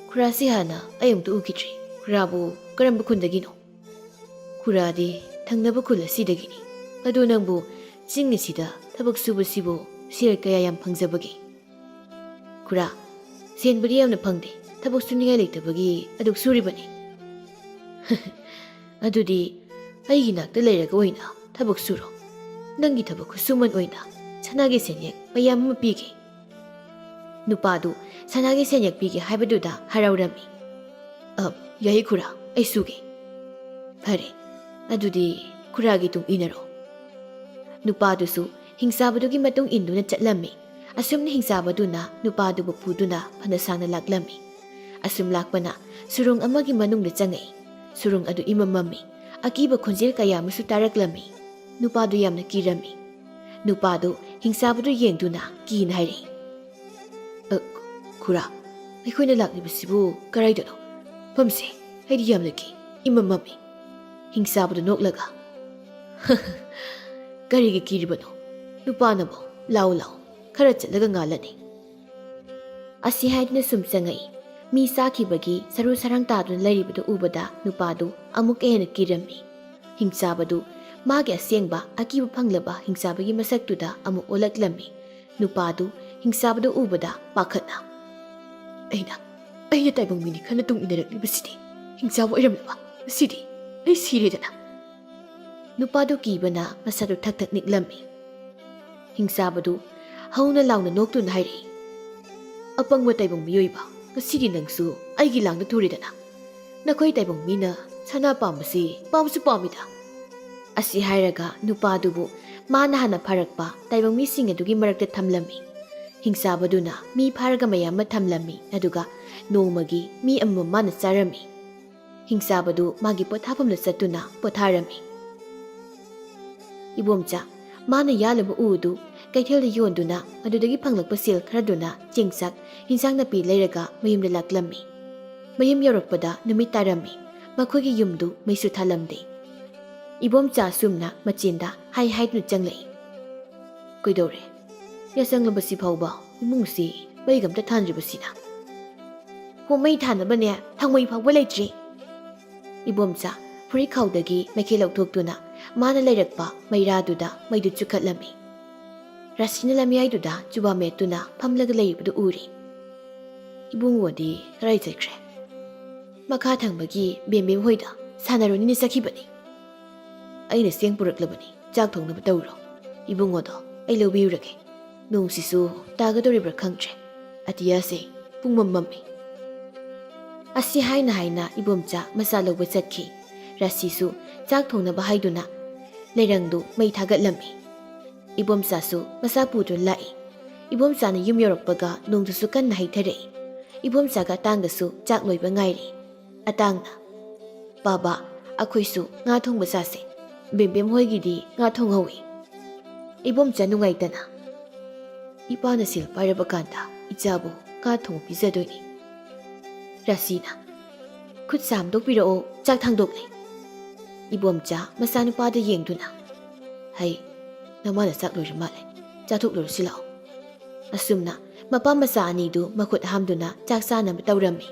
ꯈꯨꯔꯥꯁꯤ ꯍꯥꯟꯅ ꯑꯩ ꯑꯃꯨꯛꯇ ꯎꯈꯤꯗ꯭ꯔꯤ꯫ ꯈꯨꯔꯥꯕꯨ ꯀꯔꯝꯕ ꯈꯨꯟꯗꯒꯤꯅꯣ? ꯈꯨꯔꯥꯗꯤ ꯊꯪꯅꯕ ꯈꯨꯜ ꯑꯁꯤꯗꯒꯤꯅꯤ꯫ ꯑꯗꯨ ꯅꯪꯕꯨ ꯆꯤꯡ ꯑꯁꯤꯗ ꯊꯕꯛ ꯁꯨꯕꯁꯤꯕꯨ ꯁꯦꯜ ꯀꯌꯥ ꯌꯥꯝ ꯐꯪꯖꯕꯒꯦ? ꯈꯨꯔꯥ, ꯁꯦꯟꯕꯨꯗꯤ ꯌꯥꯝꯅ ꯐꯪꯗꯦ, ꯊꯕꯛ ꯁꯨꯅꯤꯡꯉꯥꯏ ꯂꯩꯇꯕꯒꯤ ꯑꯗꯨꯛ ꯁꯨꯔꯤꯕꯅꯤ꯫ ꯑꯗꯨꯗꯤ ꯑꯩꯒꯤ ꯅꯥꯛꯇ ꯂꯩꯔꯒ ꯑꯣꯏꯅ ꯊꯕꯛ ꯁꯨꯔꯣ, ꯅꯪꯒꯤ ꯊꯕꯛ ꯈꯨꯠꯁꯨꯃꯟ ꯑꯣꯏꯅ ꯁꯅꯥꯒꯤ ꯁꯦꯟꯌꯦꯛ ꯃꯌꯥꯝ ꯑꯃ ꯄꯤꯒꯦ꯫ ꯅꯨꯄꯥꯗꯨ ꯁꯅꯥꯒꯤ ꯁꯦꯟꯌꯦꯛ ꯄꯤꯒꯦ ꯍꯥꯏꯕꯗꯨꯗ ꯍꯔꯥꯎꯔꯝꯃꯤ꯫ ꯌꯥꯏ ꯈꯨꯔꯥ, ꯑꯩ ꯁꯨꯒꯦ꯫ ꯐꯔꯦ, ꯑꯗꯨꯗꯤ ꯈꯨꯔꯥꯒꯤ ꯇꯨꯡ ꯏꯟꯅꯔꯣ꯫ ꯅꯨꯄꯥꯗꯨꯁꯨ ꯍꯤꯡꯆꯥꯕꯗꯨꯒꯤ ꯃꯇꯨꯡ ꯏꯟꯗꯨꯅ ꯆꯠꯂꯝꯃꯤ꯫ ꯑꯁꯨꯝꯅ ꯍꯤꯡꯆꯥꯕꯗꯨꯅ ꯅꯨꯄꯥꯗꯨꯕꯨ ꯄꯨꯗꯨꯅ ꯐꯅ ꯁꯥꯡꯅ ꯂꯥꯛꯂꯝꯃꯤ꯫ ꯑꯁꯨꯝ ꯂꯥꯛꯄꯅ ꯁꯨꯔꯨꯡ ꯑꯃꯒꯤ ꯃꯅꯨꯡꯗ ꯆꯪꯉꯛꯏ꯫ ꯁꯨꯔꯨꯡ ꯑꯗꯨ ꯏꯃꯝꯃꯝꯃꯤ꯫ ꯑꯀꯤꯕ ꯈꯣꯟꯖꯦꯜ ꯀꯌꯥ ꯑꯃꯁꯨ ꯇꯥꯔꯛꯂꯝꯃꯤ꯫ ꯅꯨꯄꯥꯗꯨ ꯌꯥꯝꯅ ꯀꯤꯔꯝꯃꯤ꯫ ꯅꯨꯄꯥꯗꯨ ꯍꯤꯡꯆꯥꯕꯗꯨ ꯌꯦꯡꯗꯨꯅ ꯀꯤꯅ ꯍꯥꯏꯔꯛꯏ, ꯈꯨꯔꯥ, ꯑꯩꯈꯣꯏꯅ ꯂꯥꯛꯂꯤꯕꯁꯤꯕꯨ ꯀꯔꯥꯏꯗꯅꯣ? ꯃꯐꯝꯁꯦ ꯑꯩꯗꯤ ꯌꯥꯝꯅ ꯀꯤ, ꯏꯃꯝꯃꯝꯃꯤ꯫ ꯍꯤꯡꯆꯥꯕꯗꯨ ꯅꯣꯛꯂꯒ, ꯀꯔꯤꯒꯤ ꯀꯤꯔꯤꯕꯅꯣ? ꯅꯨꯄꯥꯅꯕꯨ ꯂꯥꯛꯎ ꯂꯥꯛꯎ, ꯈꯔ ꯆꯠꯂꯒ ꯉꯥꯜꯂꯅꯤ꯫ ꯑꯁꯤ ꯍꯥꯏꯗꯨꯅ ꯁꯨꯝ ꯆꯪꯉꯛꯏ꯫ ꯃꯤ ꯆꯥꯈꯤꯕꯒꯤ ꯁꯔꯨ ꯁꯔꯥꯡ ꯇꯥꯗꯨꯅ ꯂꯩꯔꯤꯕꯗꯨ ꯎꯕꯗ ꯅꯨꯄꯥꯗꯨ ꯑꯃꯨꯛꯀ ꯍꯦꯟꯅ ꯀꯤꯔꯝꯃꯤ꯫ ꯍꯤꯡꯆꯥꯕꯗꯨ ꯃꯥꯒꯤ ꯑꯁꯦꯡꯕ ꯑꯀꯤꯕ ꯐꯪꯂꯕ ꯍꯤꯡꯆꯥꯕꯒꯤ ꯃꯁꯛꯇꯨꯗ ꯑꯃꯨꯛ ꯑꯣꯜꯂꯛꯂꯝꯃꯤ꯫ ꯅꯨꯄꯥꯗꯨ ꯍꯤꯡꯆꯥꯕꯗꯨ ꯎꯕꯗ ꯄꯥꯈꯠꯅ, ꯑꯩꯅ ꯇꯥꯏꯕꯪ ꯃꯤꯅꯤ ꯈꯟꯅ ꯇꯨꯡ ꯏꯟꯅꯔꯛꯂꯤꯕꯁꯤꯗꯤ ꯍꯤꯡꯆꯥꯕ ꯑꯣꯏꯔꯝꯂꯕ, ꯉꯁꯤꯗꯤ ꯑꯩ ꯁꯤꯔꯦꯗꯅ꯫ ꯅꯨꯄꯥꯗꯨ ꯀꯤꯕꯅ ꯃꯁꯥꯗꯨ ꯊꯛ ꯊꯛ ꯅꯤꯛꯂꯝꯃꯤ꯫ ꯍꯤꯡꯆꯥꯕꯗꯨ ꯍꯧꯅ ꯂꯥꯎꯅ ꯅꯣꯛꯇꯨꯅ ꯍꯥꯏꯔꯛꯏ, ꯑꯄꯪꯕ ꯇꯥꯏꯕꯪ ꯃꯤꯑꯣꯏꯕ, ꯉꯁꯤꯗꯤ ꯅꯪꯁꯨ ꯑꯩꯒꯤ ꯂꯥꯡꯗ ꯊꯨꯔꯦꯗꯅ꯫ ꯅꯈꯣꯏ ꯇꯥꯏꯕꯪ ꯃꯤꯅ ꯁꯅꯥ ꯄꯥꯝꯕꯁꯤ ꯄꯥꯝꯁꯨ ꯄꯥꯝꯃꯤꯗ꯫ ꯑꯁꯤ ꯍꯥꯏꯔꯒ ꯅꯨꯄꯥꯗꯨꯕꯨ ꯃꯥꯅ ꯍꯥꯟꯅ ꯐꯥꯔꯛꯄ ꯇꯥꯏꯕꯪ ꯃꯤꯁꯤꯡ ꯑꯗꯨꯒꯤ ꯃꯔꯛꯇ ꯊꯝꯂꯝꯃꯤ꯫ ꯍꯤꯡꯆꯥꯕꯗꯨꯅ ꯃꯤ ꯐꯥꯔꯒ ꯃꯌꯥꯝ ꯑꯃ ꯊꯝꯂꯝꯃꯤ, ꯑꯗꯨꯒ ꯅꯣꯡꯃꯒꯤ ꯃꯤ ꯑꯃꯃꯝ ꯃꯥꯅ ꯆꯥꯔꯝꯃꯤ꯫ ꯍꯤꯡꯆꯥꯕꯗꯨ ꯃꯥꯒꯤ ꯄꯣꯊꯥꯐꯝꯗ ꯆꯠꯇꯨꯅ ꯄꯣꯊꯥꯔꯝꯃꯤ꯫ ꯏꯕꯣꯝꯆꯥ ꯃꯥꯅ ꯌꯥꯜꯂꯨꯕ ꯎꯗꯨ ꯀꯩꯊꯦꯜꯗ ꯌꯣꯟꯗꯨꯅ ꯃꯗꯨꯗꯒꯤ ꯐꯪꯂꯛꯄ ꯁꯦꯜ ꯈꯔꯗꯨꯅ ꯆꯦꯡ ꯆꯥꯛ ꯍꯤꯟꯖꯥꯡ ꯅꯥꯄꯤ ꯂꯩꯔꯒ ꯃꯌꯨꯝꯗ ꯂꯥꯛꯂꯝꯃꯤ꯫ ꯃꯌꯨꯝ ꯌꯧꯔꯛꯄꯗ ꯅꯨꯃꯤꯠ ꯇꯥꯔꯝꯃꯤ꯫ ꯃꯈꯣꯏꯒꯤ ꯌꯨꯝꯗꯨ ꯃꯩꯁꯨ ꯊꯥꯜꯂꯝꯗꯦ꯫ ꯏꯕꯣꯝꯆꯥ ꯁꯨꯝꯅ ꯃꯆꯦꯟꯗ ꯍꯥꯏ ꯍꯥꯏꯗꯨꯅ ꯆꯪꯂꯛꯏ꯫ ꯀꯩꯗꯧꯔꯦ? ꯌꯥꯁꯪꯂꯕꯁꯤ ꯐꯥꯎꯕ ꯏꯃꯨꯡꯁꯤ ꯃꯩꯒ ꯑꯝꯇ ꯊꯥꯟꯗ꯭ꯔꯤꯕꯁꯤꯅ ꯍꯣꯃꯩ ꯊꯥꯅꯕꯅꯦ ꯊꯥꯡꯃꯩ ꯐꯥꯎꯕ ꯂꯩꯇ꯭ꯔꯤ ꯏꯕꯣꯝꯆꯥ ꯐꯨꯔꯤꯠꯈꯥꯎꯗꯒꯤ ꯃꯩꯈꯦꯠ ꯂꯧꯊꯣꯛꯇꯨꯅ ꯃꯥꯅ ꯂꯩꯔꯛꯄ ꯃꯩꯔꯥꯗꯨꯗ ꯃꯩꯗꯨ ꯆꯨꯈꯠꯂꯝꯃꯤ ꯔꯥꯁꯤꯅ ꯂꯝꯌꯥꯏꯗꯨꯗ ꯆꯨꯕꯥ ꯃꯦꯠꯇꯨꯅ ꯐꯝꯂꯒ ꯂꯩꯔꯤꯕꯗꯨ ꯎꯔꯤ ꯏꯕꯨꯡꯉꯣꯗꯤ ꯀꯔꯥꯏ ꯆꯠꯈ꯭ꯔꯦ ꯃꯈꯥ ꯊꯪꯕꯒꯤ ꯕꯦꯝꯕꯦꯝ ꯍꯣꯏꯗ ꯁꯥꯟꯅꯔꯨꯅꯤꯅ ꯆꯠꯈꯤꯕꯅꯤ ꯑꯩꯅ ꯆꯦꯡ ꯄꯨꯔꯛꯂꯕꯅꯤ ꯆꯥꯛ ꯊꯣꯡꯅꯕ ꯇꯧꯔꯣ ꯏꯕꯨꯡꯉꯣꯗꯣ ꯑꯩ ꯂꯧꯕꯤꯔꯨꯔꯒꯦ ꯅꯣꯡꯁꯤꯁꯨ ꯇꯥꯒꯗꯧꯔꯤꯕ꯭ꯔꯥ ꯈꯪꯗ꯭ꯔꯦ ꯑꯇꯤꯌꯥꯁꯦ ꯄꯨꯡꯃꯝ ꯃꯝꯃꯤ ꯑꯁꯤ ꯍꯥꯏꯅ ꯍꯥꯏꯅ ꯏꯕꯣꯝꯆꯥ ꯃꯆꯥ ꯂꯧꯕ ꯆꯠꯈꯤ ꯔꯥꯁꯤꯁꯨ ꯆꯥꯛ ꯊꯣꯡꯅꯕ ꯍꯥꯏꯗꯨꯅ ꯂꯩꯔꯪꯗꯨ ꯃꯩ ꯊꯥꯒꯠꯂꯝꯃꯤ ꯏꯕꯣꯝꯆꯥꯁꯨ ꯃꯆꯥ ꯄꯨꯗꯨꯅ ꯂꯥꯛꯏ ꯏꯕꯣꯝꯆꯥꯅ ꯌꯨꯝ ꯌꯧꯔꯛꯄꯒ ꯅꯣꯡꯗꯨꯁꯨ ꯀꯟꯅ ꯍꯩꯊꯔꯛꯏ ꯏꯕꯣꯝꯆꯥꯒ ꯑꯇꯥꯡꯒꯁꯨ ꯆꯥꯛ ꯂꯣꯏꯕ ꯉꯥꯏꯔꯤ ꯑꯇꯥꯡꯅ ꯕꯥꯕꯥ ꯑꯩꯈꯣꯏꯁꯨ ꯉꯥ ꯊꯣꯡꯕ ꯆꯥꯁꯦ ꯕꯦꯝꯕꯦꯝ ꯍꯣꯏꯒꯤꯗꯤ ꯉꯥ ꯊꯣꯡꯍꯧꯏ ꯏꯕꯣꯝꯆꯥ ꯅꯨꯡꯉꯥꯏꯇꯅ ꯏꯄꯥꯅ ꯁꯦꯜ ꯄꯥꯏꯔꯕ ꯀꯥꯟꯗ ꯏꯆꯥꯕꯨ ꯉꯥ ꯊꯣꯡꯕ ꯄꯤꯖꯗꯣꯏꯅꯤ ꯔꯥꯁꯤꯅ ꯈꯨꯠ ꯁꯥ ꯍꯥꯝꯗꯣꯛꯄꯤꯔꯛꯑꯣ ꯆꯥꯛ ꯊꯥꯡꯗꯣꯛꯂꯦ ꯏꯕꯣꯝꯆꯥ ꯃꯆꯥꯅꯨꯄꯥꯗ ꯌꯦꯡꯗꯨꯅ ꯍꯩ ꯅꯃꯥꯅ ꯆꯥꯛ ꯂꯣꯏꯔ ꯃꯥꯜꯂꯦ ꯆꯥꯊꯣꯛꯂꯨꯔꯁꯤ ꯂꯥꯛꯑꯣ ꯑꯁꯨꯝꯅ ꯃꯄꯥ ꯃꯆꯥ ꯑꯅꯤꯗꯨ ꯃꯈꯨꯠ ꯍꯥꯝꯗꯨꯅ ꯆꯥꯛ ꯆꯥꯅꯕ ꯇꯧꯔꯝꯃꯤ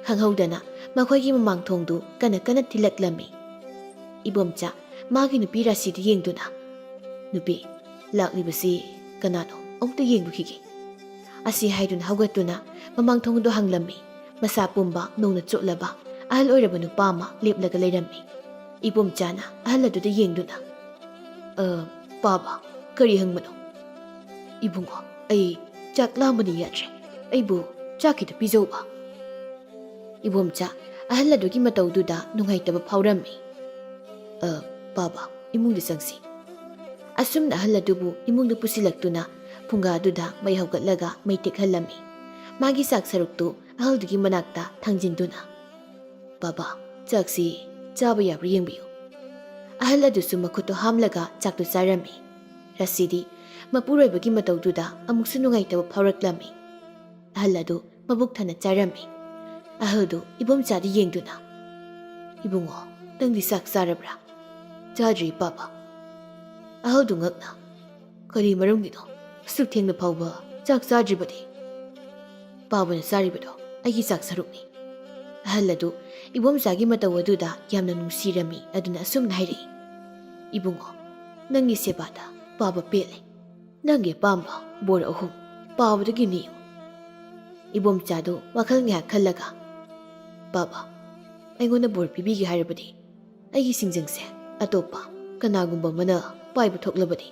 ꯈꯪꯍꯧꯗꯅ ꯃꯈꯣꯏꯒꯤ ꯃꯃꯥꯡꯊꯣꯡꯗꯨ ꯀꯟꯅ ꯀꯟꯅ ꯊꯤꯜꯂꯛꯂꯝꯃꯤ ꯏꯕꯣꯝꯆꯥ ꯃꯥꯒꯤ ꯅꯨꯄꯤ ꯔꯥꯁꯤꯗ ꯌꯦꯡꯗꯨꯅ ꯅꯨꯄꯤ ꯂꯥꯛꯂꯤꯕꯁꯤ ꯀꯅꯥꯅꯣ ꯑꯃꯨꯛꯇ ꯌꯦꯡꯂꯨꯈꯤꯒꯦ ꯑꯁꯤ ꯍꯥꯏꯗꯨꯅ ꯍꯧꯒꯠꯇꯨꯅ ꯃꯃꯥꯡꯊꯣꯡꯗꯨ ꯍꯥꯡꯂꯝꯃꯤ ꯃꯁꯥ ꯄꯨꯝꯕ ꯅꯣꯡꯅ ꯆꯣꯠꯂꯕ ꯑꯍꯜ ꯑꯣꯏꯔꯕ ꯅꯨꯄꯥ ꯑꯃ ꯂꯦꯞꯂꯒ ꯂꯩꯔꯝꯃꯤ ꯏꯕꯣꯝꯆꯥꯅ ꯑꯍꯜ ꯑꯗꯨꯗ ꯌꯦꯡꯗꯨꯅ ꯄꯥꯕ ꯀꯔꯤ ꯍꯪꯕꯅꯣ ꯏꯕꯨꯡꯉꯣ ꯑꯩ ꯆꯥꯛ ꯂꯥꯝꯕꯅꯤ ꯌꯥꯗ꯭ꯔꯦ ꯑꯩꯕꯨ ꯆꯥꯛ ꯈꯤꯇ ꯄꯤꯖꯧꯕ ꯏꯕꯣꯝꯆꯥ ꯑꯍꯜ ꯑꯗꯨꯒꯤ ꯃꯇꯧꯗꯨꯗ ꯅꯨꯡꯉꯥꯏꯇꯕ ꯐꯥꯎꯔꯝꯃꯤ ꯕꯥꯕꯥ ꯏꯃꯨꯡꯗ ꯆꯪꯁꯤ ꯑꯁꯨꯝꯅ ꯑꯍꯜ ꯑꯗꯨꯕꯨ ꯏꯃꯨꯡꯗ ꯄꯨꯁꯤꯜꯂꯛꯇꯨꯅ ꯐꯨꯡꯒꯥꯗꯨꯗ ꯃꯩ ꯍꯧꯒꯠꯂꯒ ꯃꯩ ꯇꯦꯛꯍꯜꯂꯝꯃꯤ ꯃꯥꯒꯤ ꯆꯥꯛ ꯁꯔꯨꯛꯇꯨ ꯑꯍꯜꯗꯨꯒꯤ ꯃꯅꯥꯛꯇ ꯊꯥꯡꯖꯤꯟꯗꯨꯅ ꯕꯥꯕꯥ ꯆꯥꯛꯁꯤ ꯆꯥꯕ ꯌꯥꯕ꯭ꯔꯥ ꯌꯦꯡꯕꯤꯌꯨ ꯑꯍꯜ ꯑꯗꯨꯁꯨ ꯃꯈꯨꯠꯇꯨ ꯍꯥꯝꯂꯒ ꯆꯥꯛꯇꯨ ꯆꯥꯔꯝꯃꯤ ꯔꯥꯁꯤꯗꯤ ꯃꯄꯨꯔꯣꯏꯕꯒꯤ ꯃꯇꯧꯗꯨꯗ ꯑꯃꯨꯛꯁꯨ ꯅꯨꯡꯉꯥꯏꯇꯕ ꯐꯥꯎꯔꯛꯂꯝꯃꯤ ꯑꯍꯜ ꯑꯗꯨ ꯃꯕꯨꯛ ꯊꯟꯅ ꯆꯥꯔꯝꯃꯤ ꯑꯍꯜꯗꯨ ꯏꯕꯣꯝꯆꯥꯗ ꯌꯦꯡꯗꯨꯅ ꯏꯕꯨꯡꯉꯣ ꯅꯪꯗꯤ ꯆꯥꯛ ꯆꯥꯔꯕ꯭ꯔꯥ ꯆꯥꯗ꯭ꯔꯤ ꯄꯥꯄꯥ ꯑꯍꯜꯗꯨ ꯉꯛꯅ ꯀꯔꯤ ꯃꯔꯝꯒꯤꯅꯣ ꯑꯁꯨꯛ ꯊꯦꯡꯅ ꯐꯥꯎꯕ ꯆꯥꯛ ꯆꯥꯗ꯭ꯔꯤꯕꯗꯤ ꯄꯥꯕꯅ ꯆꯥꯔꯤꯕꯗꯣ ꯑꯩꯒꯤ ꯆꯥꯛ ꯁꯔꯨꯛꯅꯤ ꯑꯍꯜ ꯑꯗꯨ ꯏꯕꯣꯝꯆꯥꯒꯤ ꯃꯇꯧ ꯑꯗꯨꯗ ꯌꯥꯝꯅ ꯅꯨꯡꯁꯤꯔꯝꯃꯤ ꯑꯗꯨꯅ ꯑꯁꯨꯝꯅ ꯍꯥꯏꯔꯛꯏ ꯏꯕꯨꯡꯉꯣ ꯅꯪꯒꯤ ꯁꯦꯕꯥꯗ ꯄꯥꯕ ꯄꯦꯜꯂꯦ ꯅꯪꯒꯤ ꯑꯄꯥꯝꯕ ꯕꯣꯔ 3 ꯄꯥꯕꯗꯒꯤ ꯅꯤꯌꯨ ꯏꯕꯣꯝꯆꯥꯗꯨ ꯋꯥꯈꯜ ꯉꯥꯏꯍꯥꯛ ꯈꯜꯂꯒ ꯕꯥꯕꯥ ꯑꯩꯉꯣꯟꯗ ꯕꯣꯔ ꯄꯤꯕꯤꯒꯦ ꯍꯥꯏꯔꯕꯗꯤ ꯑꯩꯒꯤ ꯁꯤꯡꯖꯪꯁꯦ ꯑꯇꯣꯞꯄ ꯀꯅꯥꯒꯨꯝꯕ ꯑꯃꯅ ꯄꯥꯏꯕ ꯊꯣꯛꯂꯕꯗꯤ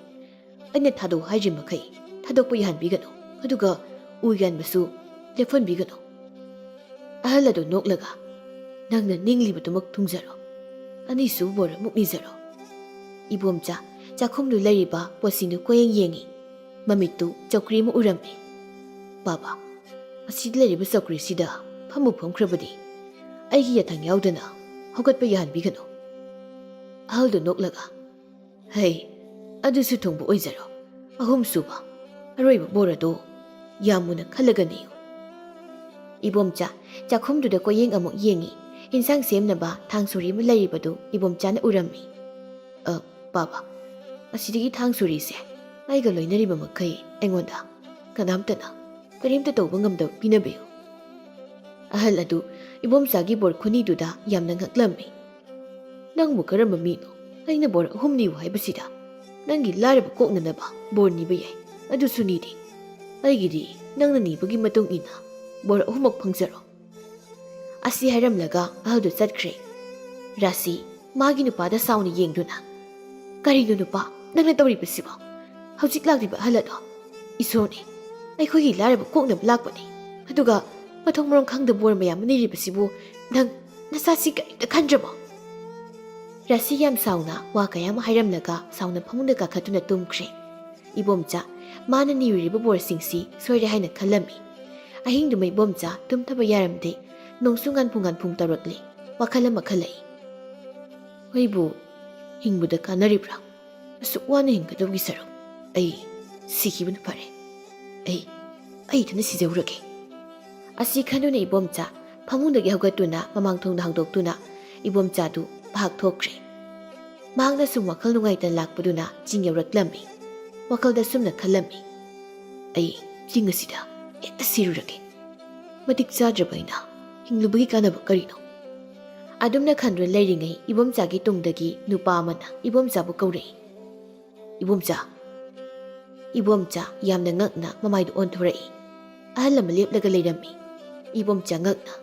ꯑꯩꯅ ꯊꯥꯗꯣꯛ ꯍꯥꯏꯗ꯭ꯔꯤ ꯃꯈꯩ ꯊꯥꯗꯣꯛꯄ ꯌꯥꯍꯟꯕꯤꯒꯅꯨ ꯑꯗꯨꯒ ꯎ ꯌꯥꯟꯕꯁꯨ ꯂꯦꯞꯍꯟꯕꯤꯒꯅꯨ ꯑꯍꯜ ꯑꯗꯨ ꯅꯣꯛꯂꯒ ꯅꯪꯅ ꯅꯤꯡꯂꯤꯕꯗꯨꯃꯛ ꯊꯨꯡꯖꯔꯣ ꯑꯅꯤꯁꯨꯕ ꯕꯣꯔ ꯑꯃꯨꯛ ꯅꯤꯖꯔꯣ ꯏꯕꯣꯝꯆꯥ ꯆꯥꯛꯈꯨꯝꯗꯨ ꯂꯩꯔꯤꯕ ꯄꯣꯠꯁꯤꯡꯗꯨ ꯀꯣꯌꯦꯡ ꯌꯦꯡꯉꯤ ꯃꯃꯤꯠꯇꯨ ꯆꯧꯀ꯭ꯔꯤ ꯑꯃ ꯎꯔꯝꯃꯤ ꯕꯥꯕꯥ ꯑꯁꯤꯗ ꯂꯩꯔꯤꯕ ꯆꯧꯀ꯭ꯔꯤꯁꯤꯗ ꯐꯝꯕꯨ ꯐꯝꯈ꯭ꯔꯕꯗꯤ ꯑꯩꯒꯤ ꯌꯥꯊꯪ ꯌꯥꯎꯗꯅ ꯍꯧꯒꯠꯄ ꯌꯥꯍꯟꯕꯤꯒꯅꯨ ꯑꯍꯜꯗꯨ ꯅꯣꯛꯂꯒ ꯍꯩ ꯑꯗꯨꯁꯨ ꯊꯨꯡꯕ ꯑꯣꯏꯖꯔꯣ 3ꯁꯨꯕ ꯑꯔꯣꯏꯕ ꯕꯣꯔ ꯑꯗꯨ ꯌꯥꯝ ꯃꯨꯟꯅ ꯈꯜꯂꯒ ꯅꯤꯌꯨ ꯏꯕꯣꯝꯆꯥ ꯆꯥꯛꯈꯨꯝꯗꯨꯗ ꯀꯣꯌꯦꯡ ꯑꯃꯨꯛ ꯌꯦꯡꯉꯤ ꯏꯟꯁꯥꯡ ꯁꯦꯝꯅꯕ ꯊꯥꯡ ꯁꯣꯔꯤ ꯑꯃ ꯂꯩꯔꯤꯕꯗꯨ ꯏꯕꯣꯝꯆꯥꯅ ꯎꯔꯝꯃꯤ ꯕꯥꯕꯥ ꯑꯁꯤꯗꯒꯤ ꯊꯥꯡ ꯁꯣꯔꯤꯁꯦ ꯑꯩꯒ ꯂꯣꯏꯅꯔꯤꯕ ꯃꯈꯩ ꯑꯩꯉꯣꯟꯗ ꯀꯅꯥꯝꯇꯅ ꯀꯔꯤꯝꯇ ꯇꯧꯕ ꯉꯝꯗꯕ ꯄꯤꯅꯕꯤꯌꯨ ꯑꯍꯜ ꯑꯗꯨ ꯏꯕꯣꯝꯆꯥꯒꯤ ꯕꯣꯔ ꯈꯨꯅꯤꯗꯨꯗ ꯌꯥꯝꯅ ꯉꯛꯂꯝꯃꯤ ꯅꯪꯕꯨ ꯀꯔꯝꯕ ꯃꯤꯅꯣ ꯑꯩꯅ ꯕꯣꯔ 3 ꯅꯤꯌꯨ ꯍꯥꯏꯕꯁꯤꯗ ꯅꯪꯒꯤ ꯂꯥꯏꯔꯕ ꯀꯣꯛꯅꯅꯕ ꯕꯣꯔ ꯅꯤꯕ ꯌꯥꯏ ꯑꯗꯨꯁꯨ ꯅꯤꯗꯦ ꯑꯩꯒꯤꯗꯤ ꯅꯪꯅ ꯅꯤꯕꯒꯤ ꯃꯇꯨꯡ ꯏꯟꯅ ꯕꯣꯔ 3ꯃꯛ ꯐꯪꯖꯔꯣ ꯑꯁꯤ ꯍꯥꯏꯔꯝꯂꯒ ꯑꯍꯜꯗꯨ ꯆꯠꯈ꯭ꯔꯦ ꯔꯥꯁꯤ ꯃꯥꯒꯤ ꯅꯨꯄꯥꯗ ꯁꯥꯎꯅ ꯌꯦꯡꯗꯨꯅ ꯀꯔꯤꯅꯣ ꯅꯨꯄꯥ ꯅꯪꯅ ꯇꯧꯔꯤꯕꯁꯤꯕꯣ ꯍꯧꯖꯤꯛ ꯂꯥꯛꯂꯤꯕ ꯑꯍꯜ ꯑꯗꯣ ꯏꯁꯣꯔꯅꯤ ꯑꯩꯈꯣꯏꯒꯤ ꯂꯥꯏꯔꯕ ꯀꯣꯛꯅꯕ ꯂꯥꯛꯄꯅꯤ ꯑꯗꯨꯒ ꯃꯊꯣꯡ ꯃꯔꯝ ꯈꯪꯗꯕ ꯕꯣꯔ ꯃꯌꯥꯝ ꯅꯤꯔꯤꯕꯁꯤꯕꯨ ꯅꯪ ꯅꯆꯥꯁꯤ ꯀꯔꯤꯝꯇ ꯈꯟꯗ꯭ꯔꯕꯣ ꯔꯥꯁꯤ ꯌꯥꯝ ꯁꯥꯎꯅ ꯋꯥ ꯀꯌꯥ ꯑꯃ ꯍꯥꯏꯔꯝꯂꯒ ꯁꯥꯎꯅ ꯐꯃꯨꯡꯗ ꯀꯥꯈꯠꯇꯨꯅ ꯇꯨꯝꯈ꯭ꯔꯦ ꯏꯕꯣꯝꯆꯥ ꯃꯥꯅ ꯅꯤꯔꯤꯕ ꯕꯣꯔꯁꯤꯡꯁꯤ ꯁꯣꯏꯔꯦ ꯍꯥꯏꯅ ꯈꯜꯂꯝꯃꯤ ꯑꯍꯤꯡꯗꯨꯃ ꯏꯕꯣꯝꯆꯥ ꯇꯨꯝꯊꯕ ꯌꯥꯔꯝꯗꯦ ꯅꯣꯡꯁꯨ ꯉꯥꯟꯐꯨꯡ ꯇꯧꯔꯛꯂꯤ ꯋꯥꯈꯜ ꯑꯃ ꯈꯜꯂꯛꯏ ꯑꯩꯕꯨ ꯍꯤꯡꯕꯗ ꯀꯥꯟꯅꯔꯤꯕ꯭ꯔꯥ ꯑꯁꯨꯛ ꯋꯥꯅ ꯍꯤꯡꯒꯗꯧꯒꯤ ꯁꯔꯨꯛ ꯑꯩ ꯁꯤꯈꯤꯕꯅ ꯐꯔꯦ ꯑꯩ ꯏꯊꯟꯇ ꯁꯤꯖꯧꯔꯒꯦ ꯑꯁꯤ ꯈꯟꯗꯨꯅ ꯏꯕꯣꯝꯆꯥ ꯐꯃꯨꯡꯗꯒꯤ ꯍꯧꯒꯠꯇꯨꯅ ꯃꯃꯥꯡꯊꯣꯡꯗ ꯍꯥꯡꯗꯣꯛꯇꯨꯅ ꯏꯕꯣꯝꯆꯥꯗꯨ ꯚꯥꯛ ꯊꯣꯛꯈ꯭ꯔꯦ ꯃꯍꯥꯛꯅ ꯁꯨꯝ ꯋꯥꯈꯜ ꯅꯨꯡꯉꯥꯏꯇꯅ ꯂꯥꯛꯄꯗꯨꯅ ꯆꯤꯡ ꯌꯧꯔꯛꯂꯝꯃꯤ ꯋꯥꯈꯜꯗ ꯁꯨꯝꯅ ꯈꯜꯂꯝꯃꯤ ꯑꯩ ꯆꯤꯡ ꯑꯁꯤꯗ ꯍꯦꯛꯇ ꯁꯤꯔꯨꯔꯒꯦ ꯃꯇꯤꯛ ꯆꯥꯗ꯭ꯔꯕ ꯑꯩꯅ ꯍꯤꯡꯂꯨꯕꯒꯤ ꯀꯥꯟꯅꯕ ꯀꯔꯤꯅꯣ ꯑꯗꯨꯝꯅ ꯈꯟꯗꯨꯅ ꯂꯩꯔꯤꯉꯩ ꯏꯕꯣꯝꯆꯥꯒꯤ ꯇꯨꯡꯗꯒꯤ ꯅꯨꯄꯥ ꯑꯃꯅ ꯏꯕꯣꯝꯆꯥꯕꯨ ꯀꯧꯔꯛꯏ ꯏꯕꯣꯝꯆꯥ ꯏꯕꯣꯝꯆꯥ ꯌꯥꯝꯅ ꯉꯛꯅ ꯃꯃꯥꯏꯗꯨ ꯑꯣꯟꯊꯣꯔꯛꯏ ꯑꯍꯜ ꯑꯃ ꯂꯦꯞꯂꯒ ꯂꯩꯔꯝꯃꯤ ꯏꯕꯣꯝꯆꯥ ꯉꯛꯅ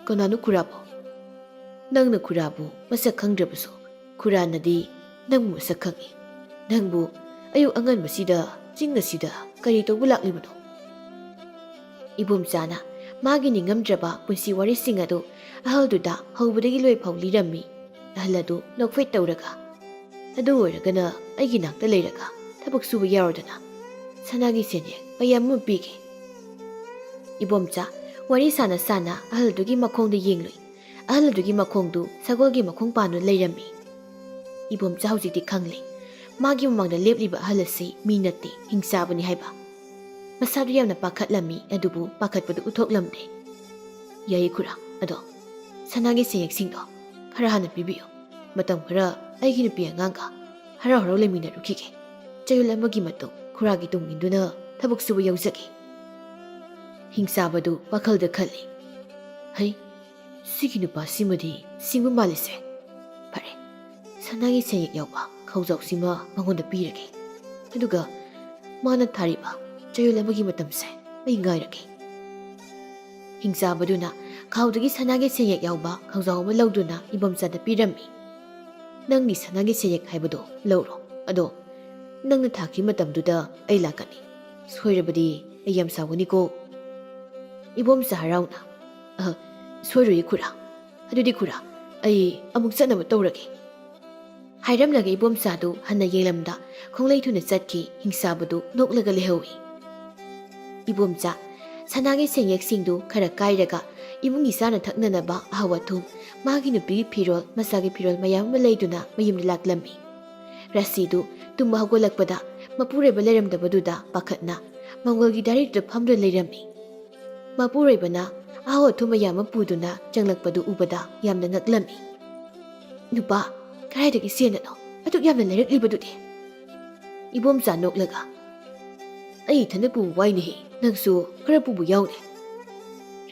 ꯀꯅꯥꯅꯣ ꯈꯨꯔꯥꯕꯣ ꯅꯪꯅ ꯈꯨꯔꯥꯕꯨ ꯃꯁꯛ ꯈꯪꯗ꯭ꯔꯕꯁꯨ ꯈꯨꯔꯥꯅꯗꯤ ꯅꯪꯕꯨ ꯃꯁꯛ ꯈꯪꯏ ꯅꯪꯕꯨ ꯑꯌꯨꯛ ꯑꯉꯟꯕꯁꯤꯗ ꯆꯤꯡ ꯑꯁꯤꯗ ꯀꯔꯤ ꯇꯧꯕ ꯂꯥꯛꯂꯤꯕꯅꯣ ꯏꯕꯣꯝꯆꯥꯅ ꯃꯥꯒꯤ ꯅꯤꯡꯉꯝꯗ꯭ꯔꯕ ꯄꯨꯟꯁꯤ ꯋꯥꯔꯤꯁꯤꯡ ꯑꯗꯨ ꯑꯍꯜꯗꯨꯗ ꯍꯧꯕꯗꯒꯤ ꯂꯣꯏꯐꯥꯎ ꯂꯤꯔꯝꯃꯤ ꯑꯍꯜ ꯑꯗꯨ ꯅꯣꯛꯐꯦꯠ ꯇꯧꯔꯒ ꯑꯗꯨ ꯑꯣꯏꯔꯒꯅ ꯑꯩꯒꯤ ꯅꯥꯛꯇ ꯂꯩꯔꯒ ꯊꯕꯛ ꯁꯨꯕ ꯌꯥꯎꯔꯗꯅ ꯁꯅꯥꯒꯤ ꯁꯦꯟꯌꯦꯛ ꯃꯌꯥꯝ ꯑꯃ ꯄꯤꯒꯦ ꯏꯕꯣꯝꯆꯥ ꯋꯥꯔꯤ ꯁꯥꯅ ꯁꯥꯅ ꯑꯍꯜꯗꯨꯒꯤ ꯃꯈꯣꯡꯗ ꯌꯦꯡꯂꯨꯏ ꯑꯍꯜ ꯑꯗꯨꯒꯤ ꯃꯈꯣꯡꯗꯨ ꯁꯒꯣꯜꯒꯤ ꯃꯈꯣꯡ ꯄꯥꯟꯗꯨꯅ ꯂꯩꯔꯝꯃꯤ ꯏꯕꯣꯝꯆꯥ ꯍꯧꯖꯤꯛꯇꯤ ꯈꯪꯂꯦ ꯃꯥꯒꯤ ꯃꯃꯥꯡꯗ ꯂꯦꯞꯂꯤꯕ ꯑꯍꯜ ꯑꯁꯤ ꯃꯤ ꯅꯠꯇꯦ ꯍꯤꯡꯆꯥꯕꯅꯤ ꯍꯥꯏꯕ ꯃꯁꯥꯗꯨ ꯌꯥꯝꯅ ꯄꯥꯈꯠꯂꯝꯃꯤ ꯑꯗꯨꯕꯨ ꯄꯥꯈꯠꯄꯗꯨ ꯎꯠꯊꯣꯛꯂꯝꯗꯦ ꯌꯥꯏꯌꯦ ꯈꯨꯔꯥ ꯑꯗꯣ ꯁꯅꯥꯒꯤ ꯁꯦꯟꯌꯦꯛꯁꯤꯡꯗꯣ ꯈꯔ ꯍꯥꯟꯅ ꯄꯤꯕꯤꯌꯨ ꯃꯇꯝ ꯈꯔ ꯑꯩꯒꯤ ꯅꯨꯄꯤ ꯑꯉꯥꯡꯒ ꯍꯔꯥꯎ ꯍꯔꯥꯎ ꯂꯩꯃꯤꯟꯅꯔꯨꯈꯤꯒꯦ ꯆꯌꯣꯜ ꯑꯃꯒꯤ ꯃꯇꯨꯡ ꯈꯨꯔꯥꯒꯤ ꯇꯨꯡ ꯏꯟꯗꯨꯅ ꯊꯕꯛ ꯁꯨꯕ ꯌꯧꯖꯒꯦ ꯍꯤꯡꯆꯥꯕꯗꯨ ꯋꯥꯈꯜꯗ ꯈꯜꯂꯤ ꯍꯩ ꯁꯤꯒꯤ ꯅꯨꯄꯥꯁꯤꯃꯗꯤ ꯁꯤꯡꯕ ꯃꯥꯜꯂꯤꯁꯦ ꯐꯔꯦ ꯁꯅꯥꯒꯤ ꯁꯦꯟꯌꯦꯛ ꯌꯥꯎꯕ ꯈꯧꯖꯥꯎꯁꯤꯃ ꯃꯉꯣꯟꯗ ꯄꯤꯔꯒꯦ ꯑꯗꯨꯒ ꯃꯥꯅ ꯊꯥꯔꯤꯕ ꯆꯌꯣꯜ ꯑꯃꯒꯤ ꯃꯇꯝꯁꯦ ꯑꯩ ꯉꯥꯏꯔꯒꯦ ꯍꯤꯡꯆꯥꯕꯗꯨꯅ ꯈꯥꯎꯗꯒꯤ ꯁꯅꯥꯒꯤ ꯁꯦꯟꯌꯦꯛ ꯌꯥꯎꯕ ꯈꯧꯖꯥꯎ ꯑꯃ ꯂꯧꯗꯨꯅ ꯏꯕꯣꯝꯆꯥꯗ ꯄꯤꯔꯝꯃꯤ ꯅꯪꯒꯤ ꯁꯅꯥꯒꯤ ꯁꯦꯟꯌꯦꯛ ꯍꯥꯏꯕꯗꯣ ꯂꯧꯔꯣ ꯑꯗꯣ ꯅꯪꯅ ꯊꯥꯈꯤꯕ ꯃꯇꯝꯗꯨꯗ ꯑꯩ ꯂꯥꯛꯀꯅꯤ ꯁꯣꯏꯔꯕꯗꯤ ꯑꯩ ꯌꯥꯝ ꯁꯥꯎꯒꯅꯤꯀꯣ ꯏꯕꯣꯝꯆꯥ ꯍꯔꯥꯎꯅ ꯁꯣꯏꯔꯣꯏꯌꯦ ꯈꯨꯔꯥ ꯑꯗꯨꯗꯤ ꯈꯨꯔꯥ ꯑꯩ ꯑꯃꯨꯛ ꯆꯠꯅꯕ ꯇꯧꯔꯒꯦ ꯍꯥꯏꯔꯝꯂꯒ ꯏꯕꯣꯝꯆꯥꯗꯨ ꯍꯟꯅ ꯌꯦꯡꯂꯝꯗ ꯈꯣꯡꯂꯩ ꯊꯨꯅ ꯆꯠꯈꯤ ꯍꯤꯡꯆꯥꯕꯗꯨ ꯅꯣꯛꯂꯒ ꯂꯩꯍꯧꯏ ꯏꯕꯣꯝꯆꯥ ꯁꯅꯥꯒꯤ ꯁꯦꯟꯌꯦꯛꯁꯤꯡꯗꯨ ꯈꯔ ꯀꯥꯏꯔꯒ ꯏꯃꯨꯡꯒꯤ ꯆꯥꯅ ꯊꯛꯅꯅꯕ ꯑꯍꯥꯎ ꯑꯊꯨꯝ ꯃꯥꯒꯤ ꯅꯨꯄꯤꯒꯤ ꯐꯤꯔꯣꯜ ꯃꯆꯥꯒꯤ ꯐꯤꯔꯣꯜ ꯃꯌꯥꯝ ꯑꯃ ꯂꯩꯗꯨꯅ ꯃꯌꯨꯝꯗ ꯂꯥꯛꯂꯝꯃꯤ ꯔꯥꯁꯤꯗꯨ ꯇꯨꯝꯕ ꯍꯧꯒꯠꯂꯛꯄꯗ ꯃꯄꯨꯔꯣꯏꯕ ꯂꯩꯔꯝꯗꯕꯗꯨꯗ ꯄꯥꯈꯠꯅ ꯃꯪꯒꯣꯜꯒꯤ ꯗꯥꯏꯔꯦꯛꯇ ꯐꯝꯗꯨꯅ ꯂꯩꯔꯝꯃꯤ ꯃꯄꯨꯔꯣꯏꯕꯅ ꯑꯍꯥꯎ ꯑꯊꯨꯝ ꯃꯌꯥꯝ ꯑꯃ ꯄꯨꯗꯨꯅ ꯆꯪꯂꯛꯄꯗꯨ ꯎꯕꯗ ꯌꯥꯝꯅ ꯉꯛꯂꯝꯃꯤ ꯅꯨꯄꯥ ꯀꯗꯥꯏꯗꯒꯤ ꯁꯦꯟꯅꯅꯣ ꯑꯗꯨꯛ ꯌꯥꯝꯅ ꯂꯩꯔꯛꯂꯤꯕꯗꯨꯗꯤ ꯏꯕꯣꯝꯆꯥ ꯅꯣꯛꯂꯒ ꯑꯩ ꯏꯊꯟꯗ ꯄꯨꯕ ꯋꯥꯏꯅꯦꯍꯦ ꯅꯪꯁꯨ ꯈꯔ ꯄꯨꯕ ꯌꯥꯎꯅꯦ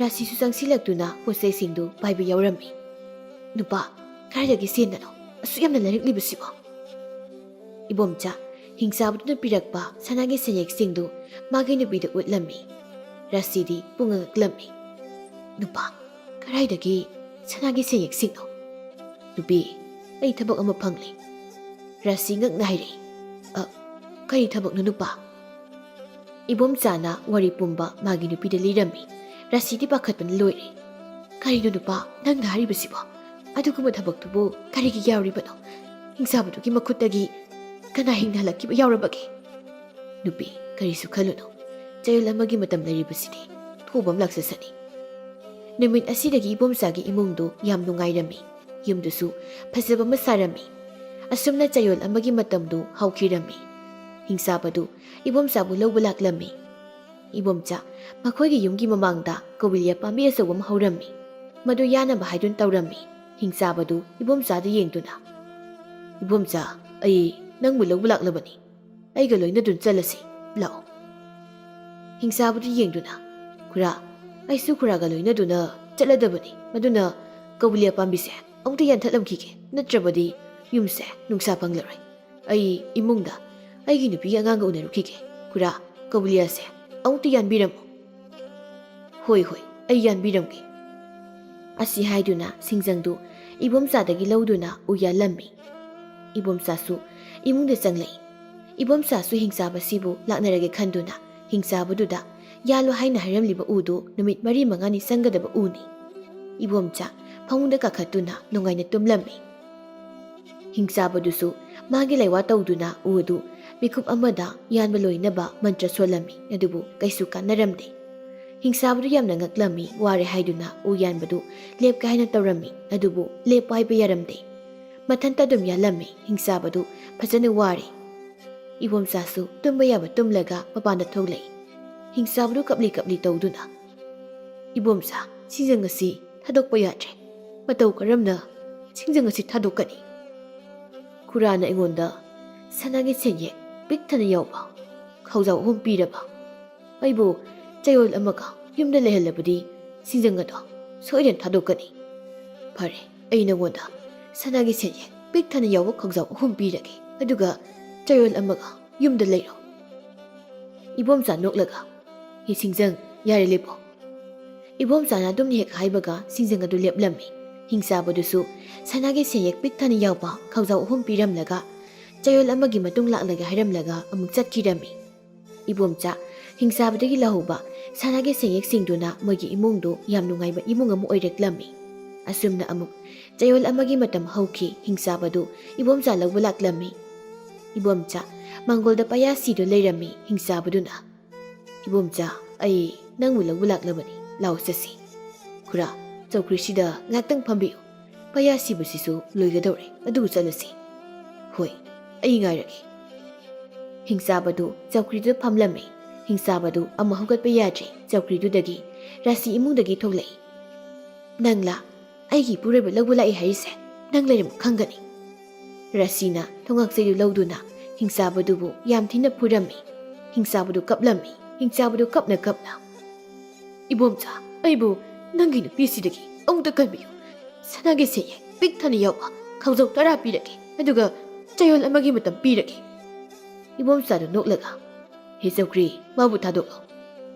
ꯔꯥꯁꯤꯁꯨ ꯆꯪꯁꯤꯜꯂꯛꯇꯨꯅ ꯄꯣꯠꯆꯩꯁꯤꯡꯗꯨ ꯄꯥꯏꯕ ꯌꯥꯎꯔꯝꯃꯤ ꯅꯨꯄꯥ ꯀꯗꯥꯏꯗꯒꯤ ꯁꯦꯟꯅꯅꯣ ꯑꯁꯨꯛ ꯌꯥꯝꯅ ꯂꯩꯔꯛꯂꯤꯕꯁꯤꯕꯣ ꯏꯕꯣꯝꯆꯥ ꯍꯤꯡꯆꯥꯕꯗꯨꯅ ꯄꯤꯔꯛꯄ ꯁꯅꯥꯒꯤ ꯁꯦꯟꯌꯦꯛꯁꯤꯡꯗꯨ ꯃꯥꯒꯤ ꯅꯨꯄꯤꯗ ꯎꯠꯂꯝꯃꯤ ꯔꯥꯁꯤꯗꯤ ꯄꯨꯡꯉ ꯉꯛꯂꯝꯃꯤ ꯅꯨꯄꯥ ꯀꯗꯥꯏꯗꯒꯤ ꯁꯅꯥꯒꯤ ꯁꯦꯟꯌꯦꯛꯁꯤꯡꯅꯣ ꯅꯨꯄꯤ ꯑꯩ ꯊꯕꯛ ꯑꯃ ꯐꯪꯂꯤ ꯔꯥꯁꯤ ꯉꯛꯅ ꯍꯥꯏꯔꯛꯏ ꯀꯔꯤ ꯊꯕꯛꯅꯣ ꯅꯨꯄꯥ ꯏꯕꯣꯝꯆꯥꯅ ꯋꯥꯔꯤ ꯄꯨꯝꯕ ꯃꯥꯒꯤ ꯅꯨꯄꯤꯗ ꯂꯤꯔꯝꯃꯤ ꯔꯥꯁꯤꯗꯤ ꯄꯥꯈꯠꯄꯅ ꯂꯣꯏꯔꯦ ꯀꯔꯤꯅꯣ ꯅꯨꯄꯥ ꯅꯪꯅ ꯍꯥꯏꯔꯤꯕꯁꯤꯕꯣ ꯑꯗꯨꯒꯨꯝꯕ ꯊꯕꯛꯇꯨꯕꯨ ꯀꯔꯤꯒꯤ ꯌꯥꯎꯔꯤꯕꯅꯣ ꯍꯤꯡꯆꯥꯕꯗꯨꯒꯤ ꯃꯈꯨꯠꯇꯒꯤ ꯀꯅꯥ ꯍꯤꯡꯅ ꯍꯜꯂꯛꯈꯤꯕ ꯌꯥꯎꯔꯕꯒꯦ ꯅꯨꯄꯤ ꯀꯔꯤꯁꯨ ꯈꯜꯂꯨꯅꯨ ꯆꯌꯣꯜ ꯑꯃꯒꯤ ꯃꯇꯝ ꯂꯩꯔꯤꯕꯁꯤꯗꯤ ꯊꯨꯕ ꯑꯃ ꯂꯥꯛꯆꯁꯅꯤ ꯅꯨꯃꯤꯠ ꯑꯁꯤꯗꯒꯤ ꯏꯕꯣꯝꯆꯥꯒꯤ ꯏꯃꯨꯡꯗꯨ ꯌꯥꯝ ꯅꯨꯡꯉꯥꯏꯔꯝꯃꯤ ꯌꯨꯝꯗꯨꯁꯨ ꯐꯖꯕ ꯑꯃ ꯁꯥꯔꯝꯃꯤ ꯑꯁꯨꯝꯅ ꯆꯌꯣꯜ ꯑꯃꯒꯤ ꯃꯇꯝꯗꯨ ꯍꯧꯈꯤꯔꯝꯃꯤ ꯍꯤꯡꯆꯥꯕꯗꯨ ꯏꯕꯣꯝꯆꯥꯕꯨ ꯂꯧꯕ ꯂꯥꯛꯂꯝꯃꯤ ꯏꯕꯣꯝꯆꯥ ꯃꯈꯣꯏꯒꯤ ꯌꯨꯝꯒꯤ ꯃꯃꯥꯡꯗ ꯀꯧꯕꯤꯜꯌꯥ ꯄꯥꯝꯕꯤ ꯑꯆꯧꯕ ꯑꯃ ꯍꯧꯔꯝꯃꯤ ꯃꯗꯨ ꯌꯥꯅꯕ ꯍꯥꯏꯗꯨꯅ ꯇꯧꯔꯝꯃꯤ ꯍꯤꯡꯆꯥꯕꯗꯨ ꯏꯕꯣꯝꯆꯥꯗ ꯌꯦꯡꯗꯨꯅ ꯏꯕꯣꯝꯆꯥ ꯑꯩ ꯅꯪꯕꯨ ꯂꯧꯕ ꯂꯥꯛꯂꯕꯅꯤ ꯑꯩꯒ ꯂꯣꯏꯅꯗꯨꯅ ꯆꯠꯂꯁꯤ ꯂꯥꯛꯑꯣ ꯍꯤꯡꯆꯥꯕꯗꯨ ꯌꯦꯡꯗꯨꯅ ꯈꯨꯔꯥ ꯑꯩꯁꯨ ꯈꯨꯔꯥꯒ ꯂꯣꯏꯅꯗꯨꯅ ꯆꯠꯂꯗꯕꯅꯤ ꯃꯗꯨꯅ ꯀꯧꯕꯤꯜꯌꯥ ꯄꯥꯝꯕꯤꯁꯦ ꯑꯃꯨꯛꯇ ꯌꯥꯟꯊꯠꯂꯝꯈꯤꯒꯦ ꯅꯠꯇ꯭ꯔꯕꯗꯤ ꯌꯨꯝꯁꯦ ꯅꯨꯡꯁꯥ ꯐꯪꯂꯔꯣꯏ ꯑꯩ ꯏꯃꯨꯡꯗ ꯑꯩꯒꯤ ꯅꯨꯄꯤꯒꯤ ꯑꯉꯥꯡꯒ ꯎꯅꯔꯨꯈꯤꯒꯦ ꯈꯨꯔꯥ ꯀꯧꯕꯤꯜꯌꯥꯁꯦ ꯑꯃꯨꯛꯇ ꯌꯥꯟꯕꯤꯔꯝꯃꯨ ꯍꯣꯏ ꯍꯣꯏ ꯑꯩ ꯌꯥꯟꯕꯤꯔꯝꯒꯦ ꯑꯁꯤ ꯍꯥꯏꯗꯨꯅ ꯁꯤꯡꯖꯪꯗꯨ ꯏꯕꯣꯝꯆꯥꯗꯒꯤ ꯂꯧꯗꯨꯅ ꯎ ꯌꯥꯜꯂꯝꯃꯤ ꯏꯕꯣꯝꯆꯥꯁꯨ ꯏꯃꯨꯡꯗ ꯆꯪꯂꯛꯏ ꯏꯕꯣꯝꯆꯥꯁꯨ ꯍꯤꯡꯆꯥꯕꯁꯤꯕꯨ ꯂꯥꯛꯅꯔꯒꯦ ꯈꯟꯗꯨꯅ ꯍꯤꯡꯆꯥꯕꯗꯨꯗ ꯌꯥꯜꯂꯣ ꯍꯥꯏꯅ ꯍꯥꯏꯔꯝꯂꯤꯕ ꯎꯗꯨ ꯅꯨꯃꯤꯠ 4-5ꯅꯤ ꯆꯪꯒꯗꯕ ꯎꯅꯤ ꯏꯕꯣꯝꯆꯥ ꯐꯃꯨꯡꯗ ꯀꯥꯈꯠꯇꯨꯅ ꯅꯨꯡꯉꯥꯏꯅ ꯇꯨꯝꯂꯝꯃꯤ ꯍꯤꯡꯆꯥꯕꯗꯨꯁꯨ ꯃꯥꯒꯤ ꯂꯩꯋꯥ ꯇꯧꯗꯨꯅ ꯎ ꯑꯗꯨ ꯃꯤꯀꯨꯞ ꯑꯃꯗ ꯌꯥꯟꯕ ꯂꯣꯏꯅꯕ ꯃꯟꯇ꯭ꯔ ꯁꯣꯜꯂꯝꯃꯤ ꯑꯗꯨꯕꯨ ꯀꯩꯁꯨ ꯀꯥꯟꯅꯔꯝꯗꯦ ꯍꯤꯡꯆꯥꯕꯗꯨ ꯌꯥꯝꯅ ꯉꯛꯂꯝꯃꯤ ꯋꯥꯔꯦ ꯍꯥꯏꯗꯨꯅ ꯎ ꯌꯥꯟꯕꯗꯨ ꯂꯦꯞꯀꯦ ꯍꯥꯏꯅ ꯇꯧꯔꯝꯃꯤ ꯑꯗꯨꯕꯨ ꯂꯦꯞꯄ ꯍꯥꯏꯕ ꯌꯥꯔꯝꯗꯦ ꯃꯊꯟꯇ ꯑꯗꯨꯝ ꯌꯥꯜꯂꯝꯃꯤ ꯍꯤꯡꯆꯥꯕꯗꯨ ꯐꯖꯅ ꯋꯥꯔꯦ ꯏꯕꯣꯝꯆꯥꯁꯨ ꯇꯨꯝꯕ ꯌꯥꯕ ꯇꯨꯝꯂꯒ ꯃꯄꯥꯟꯗ ꯊꯣꯛꯂꯛꯏ ꯍꯤꯡꯆꯥꯕꯗꯨ ꯀꯞꯂꯤ ꯀꯞꯂꯤ ꯇꯧꯗꯨꯅ ꯏꯕꯣꯝꯆꯥ ꯁꯤꯡꯖꯪ ꯑꯁꯤ ꯊꯥꯗꯣꯛꯄ ꯌꯥꯗ꯭ꯔꯦ ꯃꯇꯧ ꯀꯔꯝꯅ ꯁꯤꯡꯖꯪ ꯑꯁꯤ ꯊꯥꯗꯣꯛꯀꯅꯤ ꯈꯨꯔꯥꯅ ꯑꯩꯉꯣꯟꯗ ꯁꯅꯥꯒꯤ ꯁꯦꯟꯌꯦꯛ ꯄꯤꯛ ꯊꯟꯅ ꯌꯥꯎꯕ ꯈꯥꯎꯖꯥꯎ 3 ꯄꯤꯔꯕ ꯑꯩꯕꯨ ꯆꯌꯣꯜ ꯑꯃꯒ ꯌꯨꯝꯗ ꯂꯩꯍꯜꯂꯕꯗꯤ ꯁꯤꯡꯖꯪ ꯑꯗꯣ ꯁꯣꯏꯗꯅ ꯊꯥꯗꯣꯛꯀꯅꯤ ꯐꯔꯦ ꯑꯩ ꯅꯉꯣꯟꯗ ꯁꯅꯥꯒꯤ ꯁꯦꯟꯌꯦꯛ ꯄꯤꯛ ꯊꯟꯅ ꯌꯥꯎꯕ ꯈꯥꯎꯖꯥꯎ 3 ꯄꯤꯔꯒꯦ ꯑꯗꯨꯒ ꯆꯌꯣꯜ ꯑꯃꯒ ꯌꯨꯝꯗ ꯂꯩꯔꯣ ꯏꯕꯣꯝꯆꯥ ꯅꯣꯛꯂꯒ ꯍꯤ ꯁꯤꯡꯖꯪ ꯌꯥꯔꯦ ꯂꯦꯞꯄꯣ ꯏꯕꯣꯝꯆꯥꯅ ꯑꯗꯨꯝ ꯍꯦꯛ ꯍꯥꯏꯕꯒ ꯁꯤꯡꯖꯪ ꯑꯗꯨ ꯂꯦꯞꯂꯝꯃꯤ ꯍꯤꯡꯆꯥꯕꯗꯨꯁꯨ ꯁꯅꯥꯒꯤ ꯁꯦꯟꯌꯦꯛ ꯄꯤꯛ ꯊꯟꯅ ꯌꯥꯎꯕ ꯈꯥꯎꯖꯥꯎ 3 ꯄꯤꯔꯝꯂꯒ ꯆꯌꯣꯜ ꯑꯃꯒꯤ ꯃꯇꯨꯡ ꯂꯥꯛꯂꯒ ꯍꯥꯏꯔꯝꯂꯒ ꯑꯃꯨꯛ ꯆꯠꯈꯤꯔꯝꯃꯤ ꯏꯕꯣꯝꯆꯥ ꯍꯤꯡꯆꯥꯕꯗꯒꯤ ꯂꯧꯍꯧꯕ ꯁꯅꯥꯒꯤ ꯁꯦꯟꯌꯦꯛꯁꯤꯡꯗꯨꯅ ꯃꯣꯏꯒꯤ ꯏꯃꯨꯡꯗꯨ ꯌꯥꯝ ꯅꯨꯡꯉꯥꯏꯕ ꯏꯃꯨꯡ ꯑꯃ ꯑꯣꯏꯔꯛꯂꯝꯃꯤ ꯑꯁꯨꯝꯅ ꯑꯃꯨꯛ ꯆꯌꯣꯜ ꯑꯃꯒꯤ ꯃꯇꯝ ꯍꯧꯈꯤ ꯍꯤꯡꯆꯥꯕꯗꯨ ꯏꯕꯣꯝꯆꯥ ꯂꯧꯕ ꯂꯥꯛꯂꯝꯃꯤ ꯏꯕꯣꯝꯆꯥ ꯃꯪꯒꯣꯜꯗ ꯄꯌꯥꯁꯤꯗꯨ ꯂꯩꯔꯝꯃꯤ ꯍꯤꯡꯆꯥꯕꯗꯨꯅ ꯏꯕꯣꯝꯆꯥ ꯑꯩ ꯅꯪꯕꯨ ꯂꯧꯕ ꯂꯥꯛꯂꯕꯅꯤ ꯂꯥꯎ ꯆꯠꯁꯤ ꯈꯨꯔꯥ ꯆꯧꯀ꯭ꯔꯤꯁꯤꯗ ꯉꯥꯛꯇꯪ ꯐꯝꯕꯤꯌꯨ ꯄꯌꯥꯁꯤꯕꯁꯤꯁꯨ ꯂꯣꯏꯒꯗꯧꯔꯦ ꯑꯗꯨꯒ ꯆꯠꯂꯁꯤ ꯍꯣꯏ ꯑꯩ ꯉꯥꯏꯔꯒꯦ ꯍꯤꯡꯆꯥꯕꯗꯨ ꯆꯧꯀ꯭ꯔꯤꯗꯨꯗ ꯐꯝꯂꯝꯃꯤ ꯍꯤꯡꯆꯥꯕꯗꯨ ꯑꯃꯨꯛ ꯍꯧꯒꯠꯄ ꯌꯥꯗ꯭ꯔꯤ ꯆꯧꯀ꯭ꯔꯤꯗꯨꯗꯒꯤ ꯔꯥꯁꯤ ꯏꯃꯨꯡꯗꯒꯤ ꯊꯣꯛꯂꯛꯏ ꯅꯪꯂꯥ ꯑꯩꯒꯤ ꯏꯄꯨꯔꯣꯏꯕ ꯂꯧꯕ ꯂꯥꯛꯏ ꯍꯥꯏꯔꯤꯁꯦ ꯅꯪ ꯂꯩꯔꯝꯃꯨ ꯈꯪꯒꯅꯤ ꯔꯥꯁꯤꯅ ꯊꯣꯡꯉꯥꯛꯆꯩꯗꯨ ꯂꯧꯗꯨꯅ ꯍꯤꯡꯆꯥꯕꯗꯨꯕꯨ ꯌꯥꯝ ꯊꯤꯅ ꯐꯨꯔꯝꯃꯤ ꯍꯤꯡꯆꯥꯕꯗꯨ ꯀꯞꯂꯝꯃꯤ ꯍꯤꯡꯆꯥꯕꯗꯨ ꯀꯞꯅ ꯀꯞꯅ ꯏꯕꯣꯝꯆꯥ ꯑꯩꯕꯨ ꯅꯪꯒꯤ ꯅꯨꯄꯤꯁꯤꯗꯒꯤ ꯑꯃꯨꯛꯇ ꯀꯟꯕꯤꯌꯨ ꯁꯅꯥꯒꯤ ꯁꯦꯟꯌꯦꯛ ꯄꯤꯛ ꯊꯟꯅ ꯌꯥꯎꯕ ꯈꯥꯎꯖꯥꯎ 10 ꯄꯤꯔꯒꯦ ꯑꯗꯨꯒ ꯆꯌꯣꯜ ꯑꯃꯒꯤ ꯃꯇꯝ ꯄꯤꯔꯒꯦ ꯏꯕꯣꯝꯆꯥꯗꯨ ꯅꯣꯛꯂꯒ ꯍꯦ ꯆꯧꯀ꯭ꯔꯤ ꯃꯥꯕꯨ ꯊꯥꯗꯣꯛꯂꯣ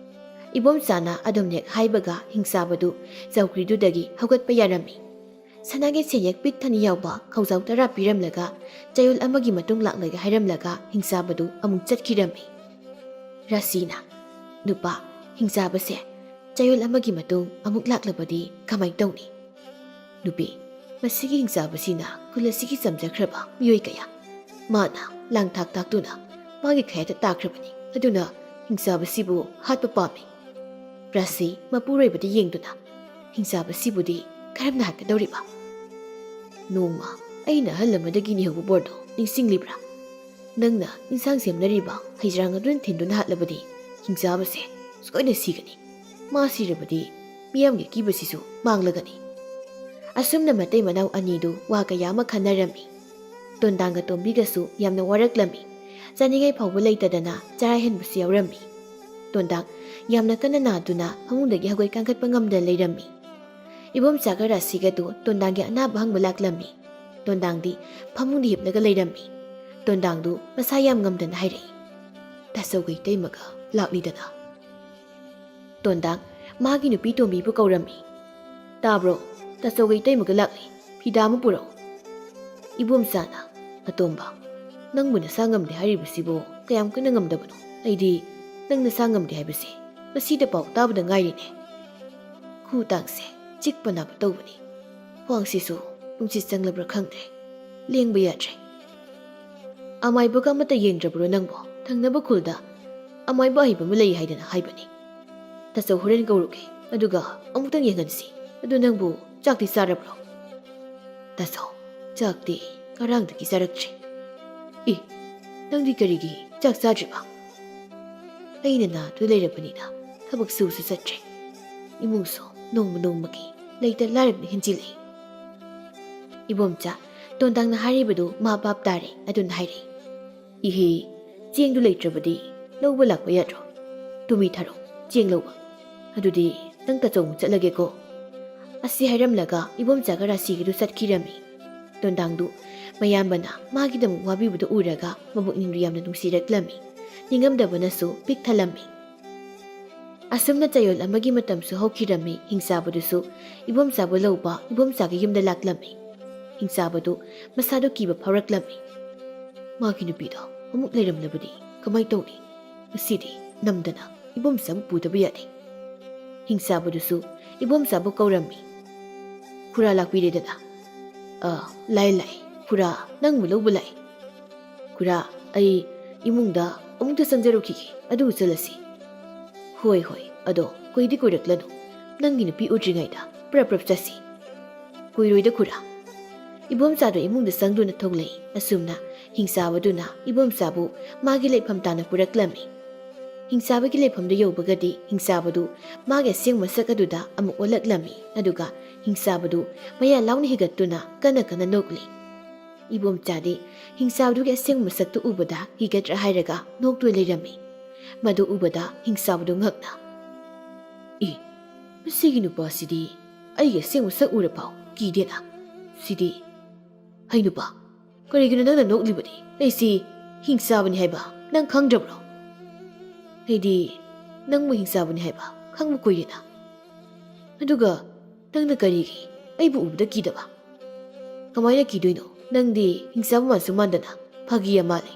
ꯏꯕꯣꯝꯆꯥꯅ ꯑꯗꯨꯝꯅꯦꯛ ꯍꯥꯏꯕꯒ ꯍꯤꯡꯆꯥꯕꯗꯨ ꯆꯧꯀ꯭ꯔꯤꯗꯨꯗꯒꯤ ꯍꯧꯒꯠꯄ ꯌꯥꯔꯝꯃꯤ ꯁꯅꯥꯒꯤ ꯁꯦꯟꯌꯦꯛ ꯄꯤꯛ ꯊꯟꯅ ꯌꯥꯎꯕ ꯈꯥꯎꯖꯥꯎ 10 ꯄꯤꯔꯝꯂꯒ ꯆꯌꯣꯜ ꯑꯃꯒꯤ ꯃꯇꯨꯡ ꯂꯥꯛꯂꯒ ꯍꯥꯏꯔꯝꯂꯒ ꯍꯤꯡꯆꯥꯕꯗꯨ ꯑꯃꯨꯛ ꯆꯠꯈꯤꯔꯝꯃꯤ ꯔꯥꯁꯤꯅ ꯅꯨꯄꯥ ꯍꯤꯡꯆꯥꯕꯁꯦ ꯆꯌꯣꯜ ꯑꯃꯒꯤ ꯃꯇꯨꯡ ꯑꯃꯨꯛ ꯂꯥꯛꯂꯕꯗꯤ ꯀꯃꯥꯏ ꯇꯧꯅꯤ ꯅꯨꯄꯤ ꯃꯁꯤꯒꯤ ꯍꯤꯡꯆꯥꯕꯁꯤꯅ ꯈꯨꯜ ꯑꯁꯤꯒꯤ ꯆꯝꯖꯈ꯭ꯔꯕ ꯃꯤꯑꯣꯏ ꯀꯌꯥ ꯃꯥꯅ ꯂꯥꯡꯊꯥꯛ ꯇꯥꯛꯇꯨꯅ ꯃꯥꯒꯤ ꯈꯌꯥꯠꯇ ꯇꯥꯈ꯭ꯔꯕꯅꯤ ꯑꯗꯨꯅ ꯍꯤꯡꯆꯥꯕꯁꯤꯕꯨ ꯍꯥꯠꯄ ꯄꯥꯝꯃꯤ ꯔꯥꯁꯤ ꯃꯄꯨꯔꯣꯏꯕꯗ ꯌꯦꯡꯗꯨꯅ ꯍꯤꯡꯆꯥꯕꯁꯤꯕꯨꯗꯤ ꯀꯔꯝꯅ ꯍꯥꯠꯀꯗꯧꯔꯤꯕ ꯅꯣꯡꯃ ꯑꯩꯅ ꯑꯍꯜ ꯑꯃꯗꯒꯤ ꯅꯤꯍꯧꯕ ꯕꯣꯔꯗꯣ ꯅꯤꯡꯁꯤꯡꯂꯤꯕ꯭ꯔꯥ ꯅꯪꯅ ꯏꯟꯁꯥꯡ ꯁꯦꯝꯅꯔꯤꯕ ꯍꯩꯖ꯭ꯔꯥꯡ ꯑꯗꯨꯅ ꯊꯤꯟꯗꯨꯅ ꯍꯥꯠꯂꯕꯗꯤ ꯍꯤꯡꯆꯥꯕꯁꯦ ꯁꯣꯏꯅ ꯁꯤꯒꯅꯤ ꯃꯥ ꯁꯤꯔꯕꯗꯤ ꯃꯤꯌꯥꯝꯒꯤ ꯀꯤꯕꯁꯤꯁꯨ ꯃꯥꯡꯂꯒꯅꯤ ꯑꯁꯨꯝꯅ ꯃꯇꯩ ꯃꯅꯥꯎ ꯑꯅꯤꯗꯨ ꯋꯥ ꯀꯌꯥ ꯑꯃ ꯈꯟꯅꯔꯝꯃꯤ ꯇꯣꯟꯗꯥꯡꯒ ꯇꯣꯝꯕꯤꯒꯁꯨ ꯌꯥꯝꯅ ꯋꯥꯔꯛꯂꯝꯃꯤ ꯆꯥꯅꯤꯡꯉꯥꯏ ꯐꯥꯎꯕ ꯂꯩꯇꯗꯅ ꯆꯔꯥ ꯍꯦꯟꯕꯁꯨ ꯌꯥꯎꯔꯝꯃꯤ ꯇꯣꯟꯗꯥꯡ ꯌꯥꯝꯅ ꯀꯟꯅ ꯅꯥꯗꯨꯅ ꯐꯃꯨꯡꯗꯒꯤ ꯍꯧꯒꯠ ꯀꯥꯡꯈꯠꯄ ꯉꯝꯗꯅ ꯂꯩꯔꯝꯃꯤ ꯏꯕꯣꯝꯆꯥꯒ ꯔꯥꯁꯤꯒꯗꯨ ꯇꯣꯟꯗꯥꯡꯒꯤ ꯑꯅꯥꯕ ꯍꯪꯕ ꯂꯥꯛꯂꯝꯃꯤ ꯇꯣꯟꯗꯥꯡꯗꯤ ꯐꯃꯨꯡꯗ ꯍꯤꯞꯂꯒ ꯂꯩꯔꯝꯃꯤ ꯇꯣꯟꯗꯥꯡꯗꯨ ꯃꯁꯥ ꯌꯥꯝ ꯉꯝꯗꯅ ꯍꯥꯏꯔꯛꯏ ꯇꯥꯆꯧꯒ ꯏꯇꯩꯃꯒ ꯂꯥꯛꯂꯤꯗꯅ ꯇꯣꯟꯗꯥꯡ ꯃꯥꯒꯤ ꯅꯨꯄꯤ ꯇꯣꯝꯕꯤꯕꯨ ꯀꯧꯔꯝꯃꯤ ꯇꯥꯕ꯭ꯔꯣ ꯇꯥꯆꯧꯒ ꯏꯇꯩꯃꯒ ꯂꯥꯛꯂꯤ ꯐꯤꯗꯥ ꯑꯃ ꯄꯨꯔꯛꯎ ꯏꯕꯣꯝꯆꯥꯅ ꯑꯇꯣꯝꯕ ꯅꯪꯕꯨ ꯅꯁꯥ ꯉꯝꯗꯦ ꯍꯥꯏꯔꯤꯕꯁꯤꯕꯨ ꯀꯌꯥꯝ ꯀꯟꯅ ꯉꯝꯗꯕꯅꯣ ꯑꯩꯗꯤ ꯅꯪ ꯅꯁꯥ ꯉꯝꯗꯦ ꯍꯥꯏꯕꯁꯦ ꯉꯁꯤꯗ ꯄꯥꯎ ꯇꯥꯕꯗ ꯉꯥꯏꯔꯤꯅꯦ ꯈꯨ ꯇꯥꯡꯁꯦ ꯆꯤꯛꯄ ꯅꯥꯕ ꯇꯧꯕꯅꯤ ꯈ꯭ꯋꯥꯡꯁꯤꯁꯨ ꯅꯨꯡꯁꯤꯠ ꯆꯪꯂꯕ꯭ꯔꯥ ꯈꯪꯗ꯭ꯔꯦ ꯂꯦꯡꯕ ꯌꯥꯗ꯭ꯔꯦ ꯑꯃꯥꯏꯕꯒ ꯑꯃꯠꯇ ꯌꯦꯡꯗ꯭ꯔꯕ꯭ꯔꯣ ꯅꯪꯕꯣ ꯊꯪꯅꯕ ꯈꯨꯜꯗ ꯑꯃꯥꯏꯕ ꯑꯍꯩꯕ ꯑꯃ ꯂꯩ ꯍꯥꯏꯗꯅ ꯍꯥꯏꯕꯅꯤ ꯇꯥꯆꯧ ꯍꯣꯔꯦꯟ ꯀꯧꯔꯨꯒꯦ ꯑꯗꯨꯒ ꯑꯃꯨꯛꯇꯪ ꯌꯦꯡꯍꯟꯁꯤ ꯑꯗꯨ ꯅꯪꯕꯨ ꯆꯥꯛꯇꯤ ꯆꯥꯔꯕ꯭ꯔꯣ ꯇꯥꯆꯧ ꯆꯥꯛꯇꯤ ꯉꯔꯥꯡꯗꯒꯤ ꯆꯥꯔꯛꯇ꯭ꯔꯤ ꯏ ꯅꯪꯗꯤ ꯀꯔꯤꯒꯤ ꯆꯥꯛ ꯆꯥꯗ꯭ꯔꯤꯕ ꯑꯩꯅ ꯅꯥꯗꯨ ꯂꯩꯔꯕꯅꯤꯅ ꯊꯕꯛ ꯁꯨꯁꯨ ꯆꯠꯇ꯭ꯔꯦ ꯏꯃꯨꯡꯁꯨ ꯅꯣꯡꯃ ꯅꯣꯡꯃꯒꯤ ꯂꯩꯇ ꯂꯥꯏꯔꯕꯅ ꯍꯦꯟꯖꯤꯜꯂꯛꯏ ꯏꯕꯣꯝꯆꯥ ꯇꯣꯟꯗꯥꯡꯅ ꯍꯥꯏꯔꯤꯕꯗꯨ ꯃꯥ ꯚꯥꯞ ꯇꯥꯔꯦ ꯑꯗꯨꯅ ꯍꯥꯏꯔꯛꯏ ꯏꯍꯦ ꯆꯦꯡꯗꯨ ꯂꯩꯇ꯭ꯔꯕꯗꯤ ꯂꯧꯕ ꯂꯥꯛꯄ ꯌꯥꯗ꯭ꯔꯣ ꯇꯨꯃꯤ ꯊꯥꯔꯣ ꯆꯦꯡ ꯂꯧꯕ ꯑꯗꯨꯗꯤ ꯅꯪ ꯇꯥꯆꯧꯃꯨꯛ ꯆꯠꯂꯒꯦꯀꯣ ꯑꯁꯤ ꯍꯥꯏꯔꯝꯂꯒ ꯏꯕꯣꯝꯆꯥꯒ ꯔꯥꯁꯤꯒꯤꯗꯨ ꯆꯠꯈꯤꯔꯝꯃꯤ ꯇꯣꯟꯗꯥꯡꯗꯨ ꯃꯌꯥꯝꯕꯅ ꯃꯥꯒꯤꯗꯃꯛ ꯋꯥꯕꯤꯕꯗꯨ ꯎꯔꯒ ꯃꯕꯨꯛꯅꯤꯡꯗꯨ ꯌꯥꯝꯅ ꯅꯨꯡꯁꯤꯔꯛꯂꯝꯃꯤ ꯅꯤꯡꯉꯝꯗꯕꯅꯁꯨ ꯄꯤꯛ ꯊꯜꯂꯝꯃꯤ ꯑꯁꯨꯝꯅ ꯆꯌꯣꯜ ꯑꯃꯒꯤ ꯃꯇꯝꯁꯨ ꯍꯧꯈꯤꯔꯝꯃꯤ ꯍꯤꯡꯆꯥꯕꯗꯨꯁꯨ ꯏꯕꯣꯝꯆꯥꯕꯨ ꯂꯧꯕ ꯏꯕꯣꯝꯆꯥꯒꯤ ꯌꯨꯝꯗ ꯂꯥꯛꯂꯝꯃꯤ ꯍꯤꯡꯆꯥꯕꯗꯨ ꯃꯁꯥꯗꯨ ꯀꯤꯕ ꯐꯥꯎꯔꯛꯂꯝꯃꯤ ꯃꯥꯒꯤ ꯅꯨꯄꯤꯗꯣ ꯑꯃꯨꯛ ꯂꯩꯔꯝꯂꯕꯗꯤ ꯀꯃꯥꯏ ꯇꯧꯅꯤ ꯉꯁꯤꯗꯤ ꯅꯝꯗꯅ ꯏꯕꯣꯝꯆꯥꯕꯨ ꯄꯨꯗꯕ ꯌꯥꯗꯦ ꯍꯤꯡꯆꯥꯕꯗꯨꯁꯨ ꯏꯕꯣꯝꯆꯥꯕꯨ ꯀꯧꯔꯝꯃꯤ ꯈꯨꯔꯥ ꯂꯥꯛꯄꯤꯔꯦꯗꯅ ꯂꯥꯛꯑꯦ ꯈꯨꯔꯥ ꯅꯪꯕꯨ ꯂꯧꯕ ꯂꯥꯛꯑꯦ ꯈꯨꯔꯥ ꯑꯩ ꯏꯃꯨꯡꯗ ꯑꯃꯨꯛꯇ ꯆꯪꯖꯔꯨꯈꯤꯒꯦ ꯑꯗꯨꯒ ꯆꯠꯂꯁꯤ ꯍꯣꯏ ꯑꯗꯣ ꯀꯨꯏꯗꯤ ꯀꯨꯏꯔꯛꯂꯅꯨ ꯅꯪꯒꯤ ꯅꯨꯄꯤ ꯎꯗ꯭ꯔꯤꯉꯩꯗ ꯄ꯭ꯔꯞ ꯆꯠꯁꯤ ꯀꯨꯏꯔꯣꯏꯗ ꯈꯨꯔꯥ ꯏꯕꯣꯝꯆꯥꯗꯨ ꯏꯃꯨꯡꯗ ꯆꯪꯗꯨꯅ ꯊꯣꯛꯂꯛꯏ ꯑꯁꯨꯝꯅ ꯍꯤꯡꯆꯥꯕꯗꯨꯅ ꯏꯕꯣꯝꯆꯥꯕꯨ ꯃꯥꯒꯤ ꯂꯩꯐꯝ ꯇꯥꯅ ꯄꯨꯔꯛꯂꯝꯃꯤ ꯍꯤꯡꯆꯥꯕꯒꯤ ꯂꯩꯐꯝꯗ ꯌꯧꯕꯒꯗꯤ ꯍꯤꯡꯆꯥꯕꯗꯨ ꯃꯥꯒꯤ ꯑꯁꯦꯡꯕ ꯃꯁꯛ ꯑꯗꯨꯗ ꯑꯃꯨꯛ ꯑꯣꯜꯂꯛꯂꯝꯃꯤ ꯑꯗꯨꯒ ꯍꯤꯡꯆꯥꯕꯗꯨ ꯃꯌꯥ ꯂꯥꯎꯅ ꯍꯤꯒꯠꯇꯨꯅ ꯀꯟꯅ ꯀꯟꯅ ꯅꯣꯛꯂꯤ ꯏꯕꯣꯝꯆꯥꯗꯤ ꯍꯤꯡꯆꯥꯕꯗꯨꯒꯤ ꯑꯁꯦꯡꯕ ꯃꯁꯛꯇꯨ ꯎꯕꯗ ꯍꯤꯒꯠꯇ꯭ꯔꯥ ꯍꯥꯏꯔꯒ ꯅꯣꯛꯇꯨꯅ ꯂꯩꯔꯝꯃꯤ ꯃꯗꯨ ꯎꯕꯗ ꯍꯤꯡꯆꯥꯕꯗꯨ ꯉꯛꯅ ꯃꯁꯤꯒꯤ ꯅꯨꯄꯥꯁꯤꯗꯤ ꯑꯩꯒꯤ ꯑꯁꯦꯡꯕ ꯁꯛ ꯎꯔꯐꯥꯎ ꯀꯤꯗꯦꯅ ꯁꯤꯗꯤ ꯍꯩ ꯅꯨꯄꯥ ꯀꯔꯤꯒꯤꯅꯣ ꯅꯪꯅ ꯅꯣꯛꯂꯤꯕꯗꯤ ꯑꯩꯁꯤ ꯍꯤꯡꯆꯥꯕꯅꯤ ꯍꯥꯏꯕ ꯅꯪ ꯈꯪꯗ꯭ꯔꯕ꯭ꯔꯣ ꯑꯩꯗꯤ ꯅꯪꯕꯨ ꯍꯤꯡꯆꯥꯕꯅꯤ ꯍꯥꯏꯕ ꯈꯪꯕ ꯀꯨꯏꯔꯦꯅ ꯑꯗꯨꯒ ꯅꯪꯅ ꯀꯔꯤꯒꯤ ꯑꯩꯕꯨ ꯎꯕꯗ ꯀꯤꯗꯕ ꯀꯃꯥꯏꯅ ꯀꯤꯗꯣꯏꯅꯣ ꯅꯪꯗꯤ ꯍꯤꯡꯆꯥꯕ ꯃꯥꯟꯁꯨ ꯃꯥꯟꯗꯅ ꯐꯥꯒꯤ ꯃꯥꯜꯂꯤ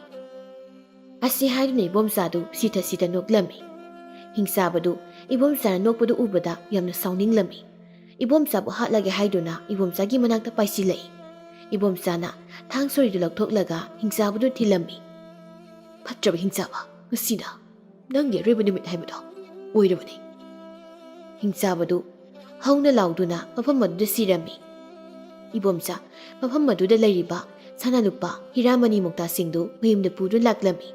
ꯑꯁꯤ ꯍꯥꯏꯗꯨꯅ ꯏꯕꯣꯝꯆꯥꯗꯨ ꯁꯤꯊ ꯅꯣꯛꯂꯝꯃꯤ ꯍꯤꯡꯆꯥꯕꯗꯨ ꯏꯕꯣꯝꯆꯥꯅ ꯅꯣꯛꯄꯗꯨ ꯎꯕꯗ ꯌꯥꯝꯅ ꯁꯥꯎꯅꯤꯡꯂꯝꯃꯤ ꯏꯕꯣꯝꯆꯥꯕꯨ ꯍꯥꯠꯂꯒꯦ ꯍꯥꯏꯗꯨꯅ ꯏꯕꯣꯝꯆꯥꯒꯤ ꯃꯅꯥꯛꯇ ꯄꯥꯏꯁꯤꯜꯂꯛꯏ ꯏꯕꯣꯝꯆꯥꯅ ꯊꯥꯡ ꯁꯣꯔꯤꯗꯨ ꯂꯧꯊꯣꯛꯂꯒ ꯍꯤꯡꯆꯥꯕꯗꯨ ꯊꯤꯜꯂꯝꯃꯤ ꯐꯠꯇ꯭ꯔꯕ ꯍꯤꯡꯆꯥꯕ ꯉꯁꯤꯅ ꯅꯪꯒꯤ ꯑꯔꯣꯏꯕ ꯅꯨꯃꯤꯠ ꯍꯥꯏꯕꯗꯣ ꯑꯣꯏꯔꯕꯅꯤ ꯍꯤꯡꯆꯥꯕꯗꯨ ꯍꯧꯅ ꯂꯥꯎꯗꯨꯅ ꯃꯐꯝ ꯑꯗꯨꯗ ꯁꯤꯔꯝꯃꯤ ꯏꯕꯣꯝꯆꯥ ꯃꯐꯝ ꯑꯗꯨꯗ ꯂꯩꯔꯤꯕ ꯁꯅꯥ ꯂꯨꯄꯥ ꯍꯤꯔꯥꯃꯅꯤ ꯃꯨꯛꯇꯥꯁꯤꯡꯗꯨ ꯃꯌꯨꯝꯗ ꯄꯨꯗꯨꯅ ꯂꯥꯛꯂꯝꯃꯤ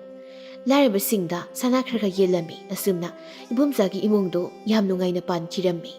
ꯂꯥꯏꯔꯕꯁꯤꯡꯗ ꯁꯅꯥ ꯈꯔ ꯌꯦꯜꯂꯝꯃꯤ ꯑꯁꯨꯝꯅ ꯏꯕꯣꯝꯆꯥꯒꯤ ꯏꯃꯨꯡꯗꯨ ꯌꯥꯝ ꯅꯨꯡꯉꯥꯏꯅ ꯄꯥꯟꯈꯤꯔꯝꯃꯤ